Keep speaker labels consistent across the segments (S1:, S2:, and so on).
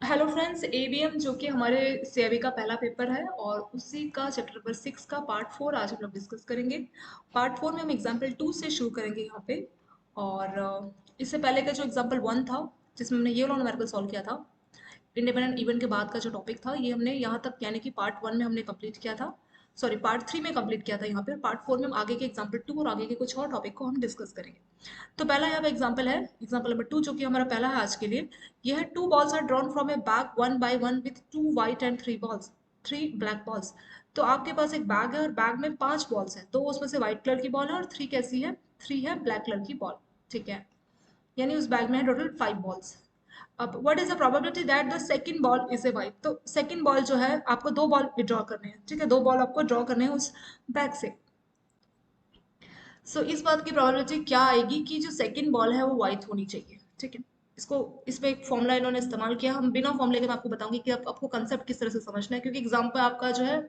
S1: Hello friends, ABM जो कि हमारे सीआईबी का पहला पेपर है और उसी का चैप्टर नंबर 6 का पार्ट 4 आज हम लोग डिस्कस करेंगे। पार्ट 4 में हम एग्जाम्पल 2 से शुरू करेंगे यहाँ पे। और इससे पहले का जो एग्जाम्पल 1 था जिसमें हमने ये वाला न्यूमेरिकल सॉल्व किया था, इंडिपेंडेंट इवेंट के बाद का जो टॉपिक था, ये हमने यहाँ तक यानी कि पार्ट 1 में हमने कंप्लीट किया था। सॉरी, पार्ट 3 में कंप्लीट किया था। यहाँ पे पार्ट 4 में हम आगे के एग्जाम्पल 2 और आगे के कुछ और टॉपिक को हम डिस्कस करेंगे। तो पहला यहाँ पे एग्जाम्पल है, एग्जाम्पल नंबर 2, जो कि हमारा पहला है आज के लिए। यह है two balls are drawn from a bag one by one with two white and three black balls. तो आपके पास एक बैग है और बैग में 5 बॉल्स हैं, तो उसमें से व्हाइट कलर की बॉल है और 3 कैसी है, 3 है ब्लैक कलर की बॉल। ठीक है, यानी उस बैग में है टोटल 5 बॉल्स। अब what is the probability that the second ball is a white. तो सेकंड बॉल जो है, आपको दो बॉल विड्रॉ करने हैं। ठीक है, दो बॉल आपको ड्रॉ करने हैं उस बैग से। इस बात की प्रोबेबिलिटी क्या आएगी कि जो सेकंड बॉल है वो वाइट होनी चाहिए। ठीक है, इसको इसमें एक फॉर्मूला इन्होंने इस्तेमाल किया। हम बिना फॉर्मूले के मैं आपको बताऊंगी कि आपको कंसेप्ट किस तरह से समझना है, क्योंकि एग्जाम पे आपका जो है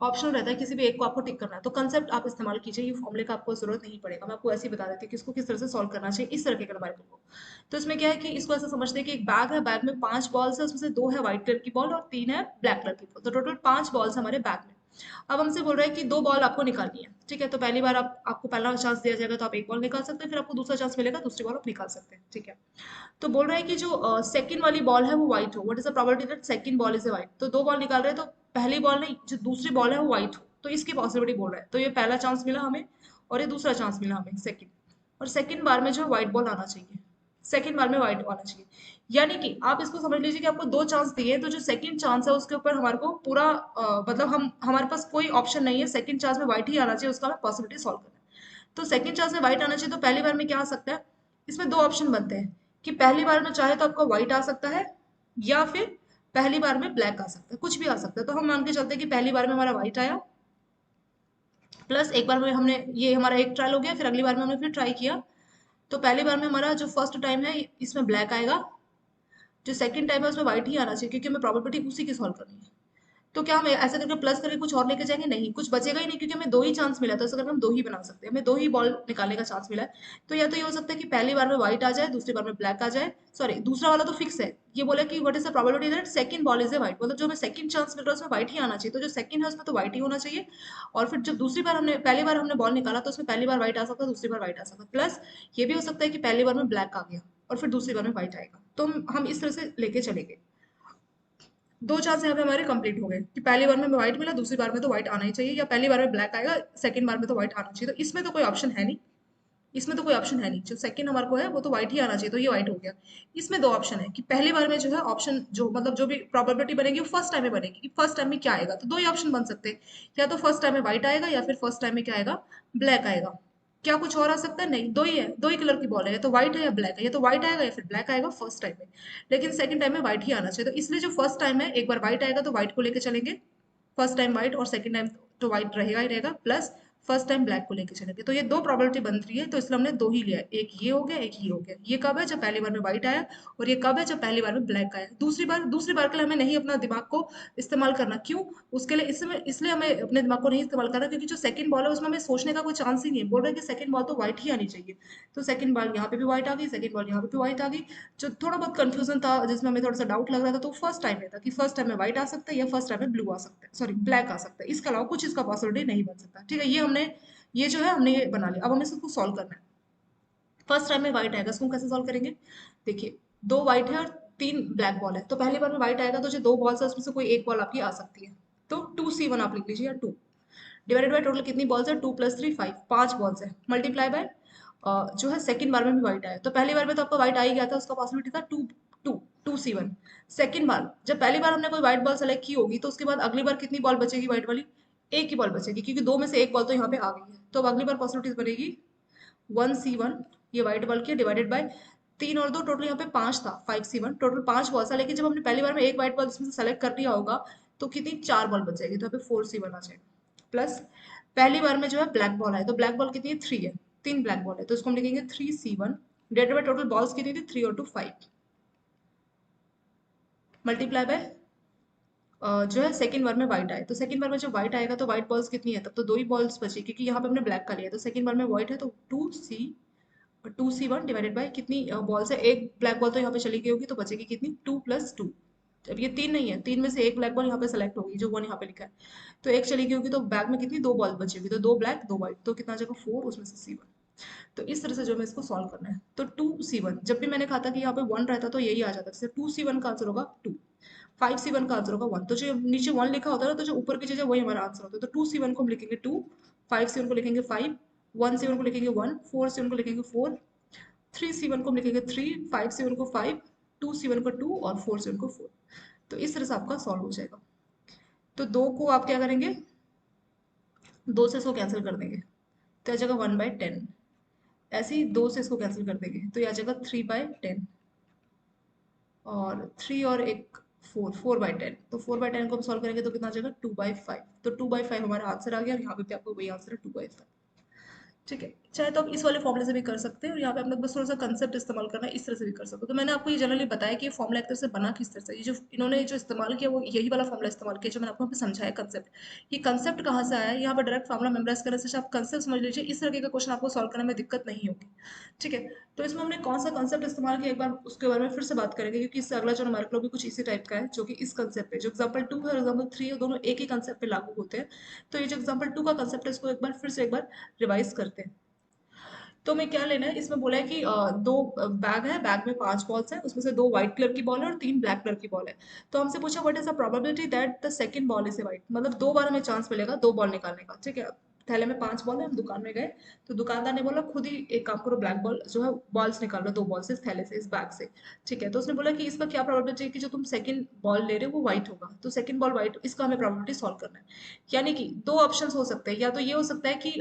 S1: ऑप्शनल रहता है, किसी भी एक को आपको टिक करना है। तो कंसेप्ट आप इस्तेमाल कीजिए, ये फॉर्मूले का आपको जरूरत नहीं पड़ेगा। मैं आपको ऐसे ही बता देती हूँ कि इसको किस तरह से सॉल्व करना चाहिए इस तरह के न्यूमेरिकल को। तो इसमें क्या है कि इसको ऐसा समझते हैं कि एक बैग है, बैग में 5 बॉल्स है, उसमें से 2 है व्हाइट कलर की बॉल और 3 है ब्लैक कलर की बॉल। तो टोटल 5 बॉल्स हमारे बैग में। अब हमसे बोल रहा है कि दो बॉल आपको निकालनी है। ठीक है, तो पहली बार आपको पहला चांस दिया जाएगा, तो आप एक बॉल निकाल सकते हैं, फिर आपको दूसरा चांस मिलेगा, दूसरी बॉल आप निकाल सकते हैं। ठीक है, तो बोल रहा है कि जो सेकंड वाली बॉल है वो व्हाइट हो। What is the probability that second ball is a white. तो दो बॉल निकाल रहे हैं, तो पहली बॉल नहीं, जो दूसरी बॉल है वो व्हाइट हो, तो इसकी पॉसिबिलिटी बोल रहा है। तो ये पहला चांस मिला हमें और ये दूसरा चांस मिला हमें सेकंड। और सेकंड बार में जो व्हाइट बॉल आना चाहिए, सेकंड बार में व्हाइट आना चाहिए। यानी कि आप इसको समझ लीजिए कि आपको दो चांस दिए, तो जो सेकंड चांस है उसके ऊपर हमारे को पूरा मतलब हम हमारे पास कोई ऑप्शन नहीं है, सेकंड चांस में व्हाइट ही आना चाहिए, उसका हमें पॉसिबिलिटी सॉल्व करना है। तो सेकंड चांस में व्हाइट आना चाहिए, तो पहली बार में क्या आ सकता है, इसमें दो ऑप्शन बनते हैं कि पहली बार में चाहे तो आपका व्हाइट आ सकता है, या फिर पहली बार में ब्लैक आ सकता है, कुछ भी आ सकता है। तो हम मान के चलते हैं कि पहली बार में हमारा व्हाइट आया, प्लस एक बार में हमने, ये हमारा एक ट्रायल हो गया, फिर अगली बार में हमने फिर ट्राई किया। तो पहली बार में हमारा जो फर्स्ट टाइम है इसमें ब्लैक आएगा, जो सेकंड टाइम है उसमें व्हाइट ही आना चाहिए, क्योंकि हमें प्रोबेबिलिटी उसी की सॉल्व करनी है। तो क्या हम ऐसे करके प्लस करके कुछ और लेके जाएंगे? नहीं, कुछ बचेगा ही नहीं, क्योंकि हमें दो ही चांस मिला था। ऐसा करके हम दो ही बना सकते हैं, हमें दो ही बॉल निकालने का चांस मिला है। तो या तो ये हो सकता है कि पहली बार में व्हाइट आ जाए, दूसरी बार में ब्लैक आ जाए। सॉरी, दूसरा वाला तो फिक्स है। ये बोला कि what is the probability that second ball is a white, मतलब जो हमें सेकंड चांस मिल रहा है उसमें व्हाइट ही आना चाहिए। तो जो सेकंड है उसमें तो व्हाइट ही होना चाहिए। और फिर जब दूसरी बार हमने, पहली बार हमने बॉल निकाला तो उसमें पहली बार व्हाइट आ सकता है, दूसरी बार व्हाइट आ सकता है। प्लस ये भी हो सकता है कि पहली बार में ब्लैक आ गया और फिर दूसरी बार में व्हाइट आएगा। तो हम इस तरह से लेके चलेंगे। दो चांस यहाँ पे हमारे कंप्लीट हो गए कि पहली बार में व्हाइट मिला, दूसरी बार में तो व्हाइट आना ही चाहिए, या पहली बार में ब्लैक आएगा, सेकंड बार में तो व्हाइट आना चाहिए। तो इसमें तो कोई ऑप्शन है नहीं, इसमें तो कोई ऑप्शन है नहीं। जो सेकंड हमारे को है वो तो व्हाइट ही आना चाहिए, तो ये व्हाइट हो गया। इसमें दो ऑप्शन है कि पहली बार में जो है ऑप्शन, जो मतलब जो भी प्रोबेबिलिटी बनेगी वो फर्स्ट टाइम में बनेगी, कि फर्स्ट टाइम में क्या आएगा। तो दो ही ऑप्शन बन सकते हैं, या तो फर्स्ट टाइम में व्हाइट आएगा, या फिर फर्स्ट टाइम में क्या आएगा, ब्लैक आएगा। क्या कुछ और आ सकता है? नहीं, दो ही है, दो ही कलर की बॉल है, या तो व्हाइट है या ब्लैक है, या तो व्हाइट आएगा या फिर ब्लैक आएगा फर्स्ट टाइम में। लेकिन सेकंड टाइम में व्हाइट ही आना चाहिए। तो इसलिए जो फर्स्ट टाइम है, एक बार व्हाइट आएगा तो व्हाइट को लेके चलेंगे, फर्स्ट टाइम व्हाइट, और सेकंड टाइम तो व्हाइट रहेगा ही रहेगा, प्लस फर्स्ट टाइम ब्लैक को लेके चलेंगे। तो ये दो प्रोबेबिलिटी बन रही है, तो इसलिए हमने दो ही लिया है, एक ये हो गया, एक ये हो गया। ये कब है? जब पहली बार में व्हाइट आया, और ये कब है? जब पहली बार में ब्लैक आया। दूसरी बार के लिए हमें नहीं अपना दिमाग को इस्तेमाल करना। क्यों? उसके लिए इसलिए हमें अपने दिमाग को नहीं इस्तेमाल करना, क्योंकि जो सेकंड बॉल है उसमें हमें सोचने का कोई चांस ही नहीं है। बोल रहे हैं कि सेकंड बॉल तो व्हाइट ही आनी चाहिए। तो सेकंड बॉल यहाँ पे भी व्हाइट आ गई, सेकंड बॉल यहाँ पे भी व्हाइट आ गई। जो थोड़ा बहुत कंफ्यूजन था, जिसमें हमें थोड़ा सा डाउट लग रहा था, तो फर्स्ट टाइम में था कि फर्स्ट टाइम में व्हाइट आ सकता है या फर्स्ट टाइम में ब्लू आ सकता है, सॉरी ब्लैक आ सकता है। इसके अलावा कुछ इसका पॉसिबिलिटी नहीं बन सकता। ठीक है, ये हमने, ये जो है हमने ये बना लिया। अब हमें इसको सॉल्व करना है। फर्स्ट टाइम में व्हाइट आएगा, इसको हम कैसे सॉल्व करेंगे? देखिए, दो व्हाइट है और तीन ब्लैक बॉल है, तो पहली बार में व्हाइट आएगा, तो जो दो बॉल्स है उसमें से कोई एक बॉल आपकी आ सकती है। तो 2C1 आप लिख लीजिए, या 2 डिवाइडेड बाय टोटल कितनी बॉल्स है, 2 + 3 5, 5 बॉल्स है, मल्टीप्लाई बाय जो है सेकंड बार में भी व्हाइट आया। तो पहली बार में तो आपका व्हाइट आ ही गया था, उसका पॉसिबिलिटी था two, two C one. Second बार, जब पहली बार हमने कोई व्हाइट बॉल सेलेक्ट की होगी, तो उसके बाद अगली बार कितनी बॉल बचेगी व्हाइट वाली? एक ही बॉल बचेगी, क्योंकि दो में से एक बॉल तो यहाँ पे आ गई है। तो अब अगली बार पॉसिबिलिटीज बनेगी 1C1, ये व्हाइट बॉल की, डिवाइडेड बाय तीन और दो, टोटल यहाँ पे पांच था, 5C1, टोटल पांच बॉल था। लेकिन जब हमने पहली बार में एक व्हाइट बॉल इसमें से सेलेक्ट कर लिया होगा, तो कितनी, चार बॉल बच जाएगी, तो यहाँ पे 4C1 आ जाएगा। प्लस पहली बार में जो है ब्लैक बॉल है, तो ब्लैक बॉल कितनी है, 3 है, तीन ब्लैक बॉल है, तो इसको हम लिखेंगे 3C1, divided by total balls कितनी थी, 3 और 2 5, मल्टीप्लाई बाय जो है सेकंड बार में व्हाइट आए। तो सेकंड बार में जब व्हाइट आएगा तो व्हाइट बॉल्स कितनी है, तब तो दो ही बॉल्स बची, क्योंकि यहाँ पे हमने ब्लैक का लिया है। तो सेकंड बार में व्हाइट है, तो 2C1 डिवाइडेड बाय कितनी बॉल्स है, एक ब्लैक बॉल तो यहाँ पे चली गई होगी, तो बचेगी कितनी, 2 + 2, अब ये तीन नहीं है, तीन में से एक ब्लैक बॉल यहाँ पे सेलेक्ट होगी, जो वन यहाँ पे लिखा है, तो एक चली गई होगी, तो बैग में कितनी दो बॉल बची होगी, तो दो ब्लैक दो व्हाइट, तो कितना आ जाएगा फोर, उसमें से C1। तो इस तरह से जो हमें इसको सॉल्व करना है, तो 2C1, जब भी मैंने कहा था कि यहाँ पे वन रहता तो यही आ जाता, जैसे 2C1 का आंसर होगा 2, 5C1 का आंसर होगा 1, तो जो नीचे 1 लिखा होता है ना, तो जो ऊपर की चीज है वही हमारा आंसर होता है, तो 2C1 को हम लिखेंगे 2, 5C1 को लिखेंगे 5, 1C1 को लिखेंगे 1, 4C1 को लिखेंगे 4, 3C1 को हम लिखेंगे 3, 5C1 को 5, 2C1 को 2 और 4C1 को 4। तो इस तरह से आपका सॉल्व हो जाएगा। तो दो को आप क्या करेंगे, दो से इसको कैंसिल कर देंगे, तो आ जाएगा 1/10। ऐसे ही दो से इसको कैंसिल कर देंगे, तो ये आ जाएगा 3/10, और थ्री और एक फोर, 4/10, तो 4/10 को हम सॉल्व करेंगे तो कितना आ जाएगा 2/5, तो 2/5 हमारा आंसर आ गया, और यहाँ पे भी आपको वही आंसर है 2/5। ठीक है, चाहे तो आप इस वाले फॉर्मूले से भी कर सकते हैं, और यहाँ पे आपने बस थोड़ा सा कंसेप्ट इस्तेमाल करना है, इस तरह से भी कर सकते हो। तो मैंने आपको ये जनरली बताया कि ये फॉर्मूला एक तरह से बना किस तरह से, ये जो इन्होंने जो इस्तेमाल किया वो यही वाला फॉर्मूला इस्तेमाल किया जो मैंने आपको समझाया कंसेप्ट। ये कंसेप्ट कहाँ से आया है, यहाँ पर डायरेक्ट फॉर्मूला मेमोराइज करने से आप कंसेप्ट समझ लीजिए, इस तरह का क्वेश्चन आपको सॉल्व करने में दिक्कत नहीं होगी। ठीक है, तो इसमें हमने कौन सा कंसेप्ट इस्तेमाल किया, एक बार उसके बारे में फिर से बात करेंगे, क्योंकि इससे अगला जो हमारे भी कुछ इसी टाइप का है, जो कि इस कंसेप्ट पे, जो एग्जाम्पल 2 है और एग्जाम्पल 3 है, दोनों एक ही कंसेप्ट पे लागू होते हैं। तो ये जो एग्जाम्पल 2 का कंसेप्ट है, इसको एक बार फिर से एक बार रिवाइज करते हैं। तो हमें क्या लेना है, इसमें बोला है कि दो बैग है, बैग में 5 बॉल्स हैं, उसमें से दो व्हाइट कलर की बॉल है और तीन ब्लैक कलर की बॉल है। तो हमसे पूछा what is the probability that the second ball is a white, मतलब दो बार हमें चांस मिलेगा दो बॉल निकालने का। ठीक है, थैले में 5 बॉल है, हम दुकान में गए, तो दुकानदार ने बोला खुद ही एक काम करो, ब्लैक बॉल जो है बॉल्स निकाल लो, दो बॉल से इस थैले से, इस बैग से। ठीक है, तो उसने बोला कि इसका क्या प्रोबेबिलिटी है कि जो तुम सेकंड बॉल ले रहे हो वो व्हाइट होगा, तो सेकंड बॉल व्हाइट, इसका हमें प्रोबेबिलिटी सॉल्व करना है। यानी कि दो ऑप्शंस हो सकते हैं, या तो ये हो सकता है कि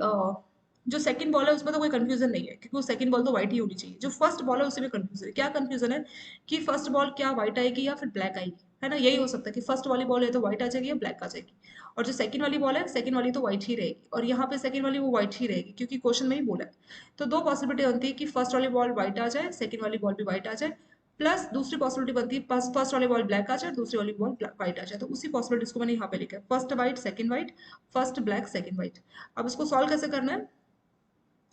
S1: जो सेकंड बॉल है उसमें तो कोई कंफ्यूजन नहीं है, क्योंकि वो सेकंड बॉल तो व्हाइट ही होनी चाहिए। जो फर्स्ट बॉल है उससे भी कंफ्यूजन है, क्या कंफ्यूजन है कि फर्स्ट बॉल क्या व्हाइट आएगी या फिर ब्लैक आएगी, है ना, यही हो सकता है कि फर्स्ट वाली बॉल है तो व्हाइट आ जाएगी या ब्लैक आ जाएगी, और जो सेकंड वाली बॉल है, सेकंड वाली तो व्हाइट ही रहेगी, और यहाँ पे सेकंड वाली वो व्हाइट ही रहेगी, क्योंकि क्वेश्चन में ही बोला है। तो दो पॉसिबिलिटी बनती है कि फर्स्ट वाली बॉल व्हाइट आ जाए, सेकंड वाली बॉल भी व्हाइट आ जाए, प्लस दूसरी पॉसिबिलिटी बनती है फर्स्ट वाली बॉल ब्लैक आ जाए, दूसरी वाली बॉल व्हाइट आ जाए। तो उसी पॉसिबिलिटीज को मैंने यहाँ पे लिखा है, first white second white, first black second white. अब इसको सॉल्व कैसे करना है,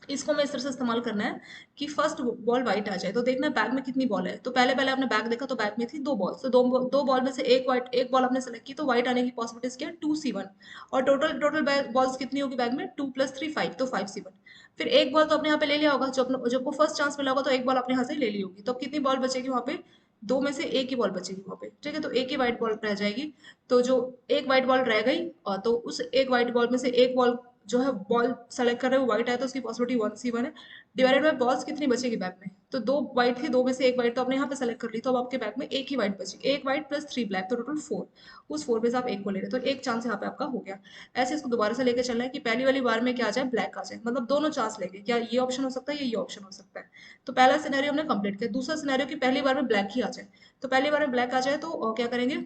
S1: इसको हमें इस तरह से इस्तेमाल करना है कि फर्स्ट बॉल व्हाइट आ जाए, तो देखना बैग में कितनी बॉल है, तो पहले पहले आपने बैग देखा तो बैग में थी दो बॉल, तो दो बॉल में से एक व्हाइट, एक बॉल आपने सेलेक्ट की, तो व्हाइट आने की पॉसिबिलिटीज क्या है 2C1, और टोटल टोटल बॉल्स कितनी होगी बैग में, 2 + 3 5, तो 5C1। फिर एक बॉल तो आपने यहाँ पे ले लिया होगा, जो आपको फर्स्ट चांस मिला होगा, तो एक बॉल आपने यहाँ से ले ली होगी, तो अब कितनी बॉल बचेगी वहाँ पे, दो में से एक ही बॉल बचेगी वहाँ पे। ठीक है, तो एक ही व्हाइट बॉल रह जाएगी, तो जो एक व्हाइट बॉल रह गई, और तो उस एक व्हाइट बॉल में से एक बॉल जो है बॉल सेलेक्ट कर रहे हो व्हाइट है, तो उसकी पॉसिबिलिटी 1C1 है, डिवाइडेड बाय बॉल्स कितनी बचेगी बैग में, तो दो व्हाइट थी, दो में से एक व्हाइट तो आपने यहाँ पे सेलेक्ट कर ली, तो अब आपके बैग में एक ही व्हाइट बची, एक व्हाइट प्लस 3 ब्लैक, तो टोटल 4, उस 4 में से आप एक को ले रहे हो, तो एक चांस यहाँ पे आपका हो गया। ऐसे इसको दोबारा से लेके चलना है कि पहली वाली बार में क्या आ जाए, ब्लैक आ जाए, मतलब दोनों चांस लेंगे, क्या ये ऑप्शन हो सकता है, ये ऑप्शन हो सकता है। तो पहला सिनेरियो हमने कंप्लीट किया, दूसरा सिनेरियो की पहली बार में ब्लैक ही आ जाए, तो पहली बार में ब्लैक आ जाए तो क्या करेंगे,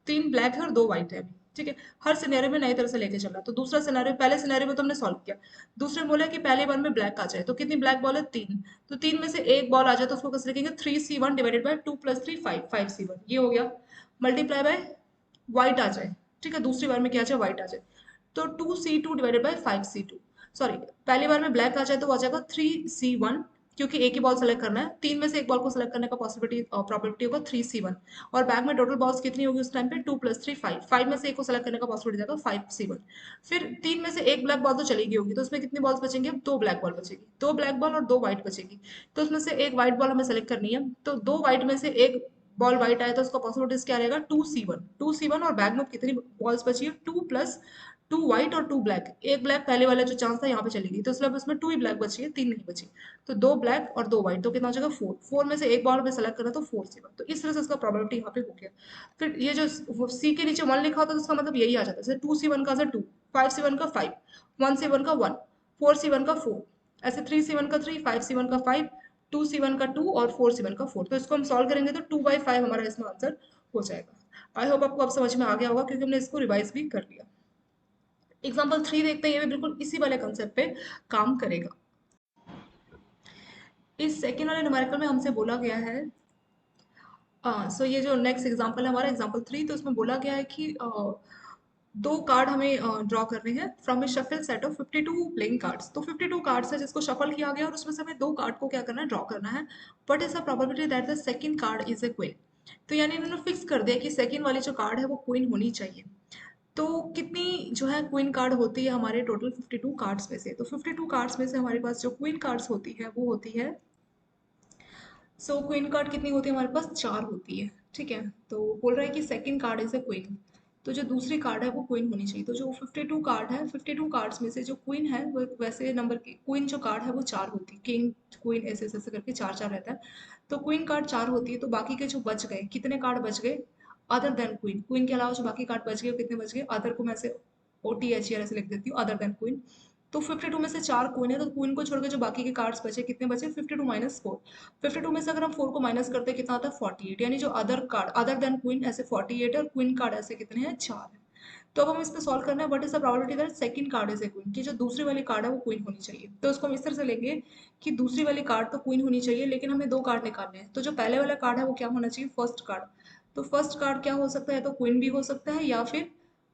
S1: तीन ब्लैक है और दो व्हाइट है अभी। ठीक है, हर सिनेरियो में नई तरह से लेके चलना। तो दूसरा सिनेरियो, पहले सिनेरियो में तो हमने सॉल्व किया, दूसरे में बोला कि पहले बार में ब्लैक आ जाए, तो कितनी ब्लैक बॉल है, तीन, तो तीन में से एक बॉल आ जाए, तो उसको कैसे लिखेंगे, 3C1 डिवाइडेड बाय 2 + 3 5, 5C1, ये हो गया, मल्टीप्लाई बाय व्हाइट आ जाए। ठीक है, दूसरी बार में क्या आ जाए, व्हाइट आ जाए, तो 2C2 divided by 5C2, sorry, पहली बार में ब्लैक आ जाए तो आ जाएगा 3C1, क्योंकि एक ही बॉल सेलेक्ट करना है, तीन में से एक बॉल को सेलेक्ट करने का पॉसिबिलिटी प्रोबेबिलिटी होगा 3C1, और बैग में टोटल बॉल्स कितनी होगी उस टाइम पे, 2 + 3 5, 5 में से एक को सेलेक्ट करने का पॉसिबिलिटी जाएगा 5C1। फिर तीन में से एक ब्लैक बॉल तो चली गई होगी, तो उसमें कितनी बॉल्स बचेंगे, दो ब्लैक बॉल बचेगी, दो ब्लैक बॉल और दो व्हाइट बचेगी, तो उसमें से एक व्हाइट बॉल हमें सेलेक्ट करनी है, तो दो व्हाइट में से एक बॉल व्हाइट आया तो उसका पॉसिबिलिटीज क्या रहेगा, 2C1, और बैग में कितनी बॉल्स बची है, 2 + 2 व्हाइट और 2 ब्लैक, एक ब्लैक पहले वाला जो चांस था यहाँ पे चली गई, तो इसलिए अब इसमें 2 ही ब्लैक बची है, तीन नहीं बची, तो दो ब्लैक और दो व्हाइट, तो कितना हो जाएगा 4, 4 में से एक बॉल में सेलेक्ट करना, तो 4C1, तो इस तरह से इसका प्रोबेबिलिटी यहाँ पे हो गया। फिर ये जो सी के नीचे 1 लिखा होता है तो उसका मतलब यही आ जाता है, जैसे 2C1 का 2, 5C1 का 5, 1C1 का 1, 4C1 का 4, ऐसे 3C1 का 3, 5C1 का 5, 2C1 का 2 और 4C1 का 4, तो इसको हम सॉल्व करेंगे तो 2/5 हमारा इसमें आंसर हो जाएगा। आई होप आपको अब समझ में आ गया होगा, क्योंकि हमने इसको रिवाइज भी कर लिया। एग्जाम्पल 3 देखते हैं, ये भी बिल्कुल इसी वाले कंसेप्ट पे काम करेगा। इस सेकेंड वाले न्यूमेरिकल में हमसे बोला गया है, सो ये जो नेक्स्ट एग्जाम्पल है हमारा एग्जाम्पल 3, तो उसमें बोला गया है कि दो कार्ड हमें ड्रॉ करने हैं from A shuffle set of 52 playing cards, तो 52 कार्ड्स है जिसको शफल किया गया और उसमें से हमें दो कार्ड को क्या करना है, ड्रॉ करना है। What is the probability that the second card is a queen, तो यानी इन्होंने फिक्स कर दिया कि सेकंड वाली जो कार्ड है वो क्वीन होनी चाहिए। तो कितनी जो है क्वीन कार्ड होती है हमारे टोटल 52 कार्ड्स में से? तो 52 कार्ड्स में से हमारे पास जो क्वीन कार्ड्स होती है वो होती है, सो क्वीन कार्ड कितनी होती है हमारे पास? 4 होती है। ठीक है, तो बोल रहा है कि second card is a queen, तो जो दूसरी कार्ड है वो क्वीन होनी चाहिए। तो जो 52 कार्ड है, 52 कार्ड्स में से जो क्वीन है वो वैसे नंबर की क्वीन जो कार्ड है वो 4 होती है, किंग क्वीन ऐसे ऐसे ऐसे करके 4 4 रहता है। तो क्वीन कार्ड 4 होती है, तो बाकी के जो बच गए, कितने कार्ड बच गए अदर देन क्वीन? क्वीन के अलावा जो बाकी कार्ड बच गए वो कितने बच गए? अदर को मैं ऐसे OTHER ऐसे लिख देती हूँ, अदर देन क्वीन। तो 52 में से 4 क्वीन है, तो क्वीन को छोड़ के जो बाकी के कार्ड्स बचे कितने बचे? 52 माइनस 4। 52 में से अगर हम 4 को माइनस करते हैं कितना आता है? 48। यानी जो other card other than queen ऐसे 48 है, और क्वीन कार्ड ऐसे कितने हैं? 4 है। तो अब हम इस पे सॉल्व करना है, what is the probability that second card is a queen, कि जो दूसरी वाली कार्ड है वो क्वीन होनी चाहिए। तो उसको हम इस तरह से लेंगे कि दूसरी वाली कार्ड तो क्वीन होनी चाहिए, लेकिन हमें दो कार्ड निकालने हैं। तो जो पहले वाला कार्ड है वो क्या होना चाहिए? First card. तो फर्स्ट कार्ड क्या हो सकता है? तो क्वीन भी हो सकता है या फिर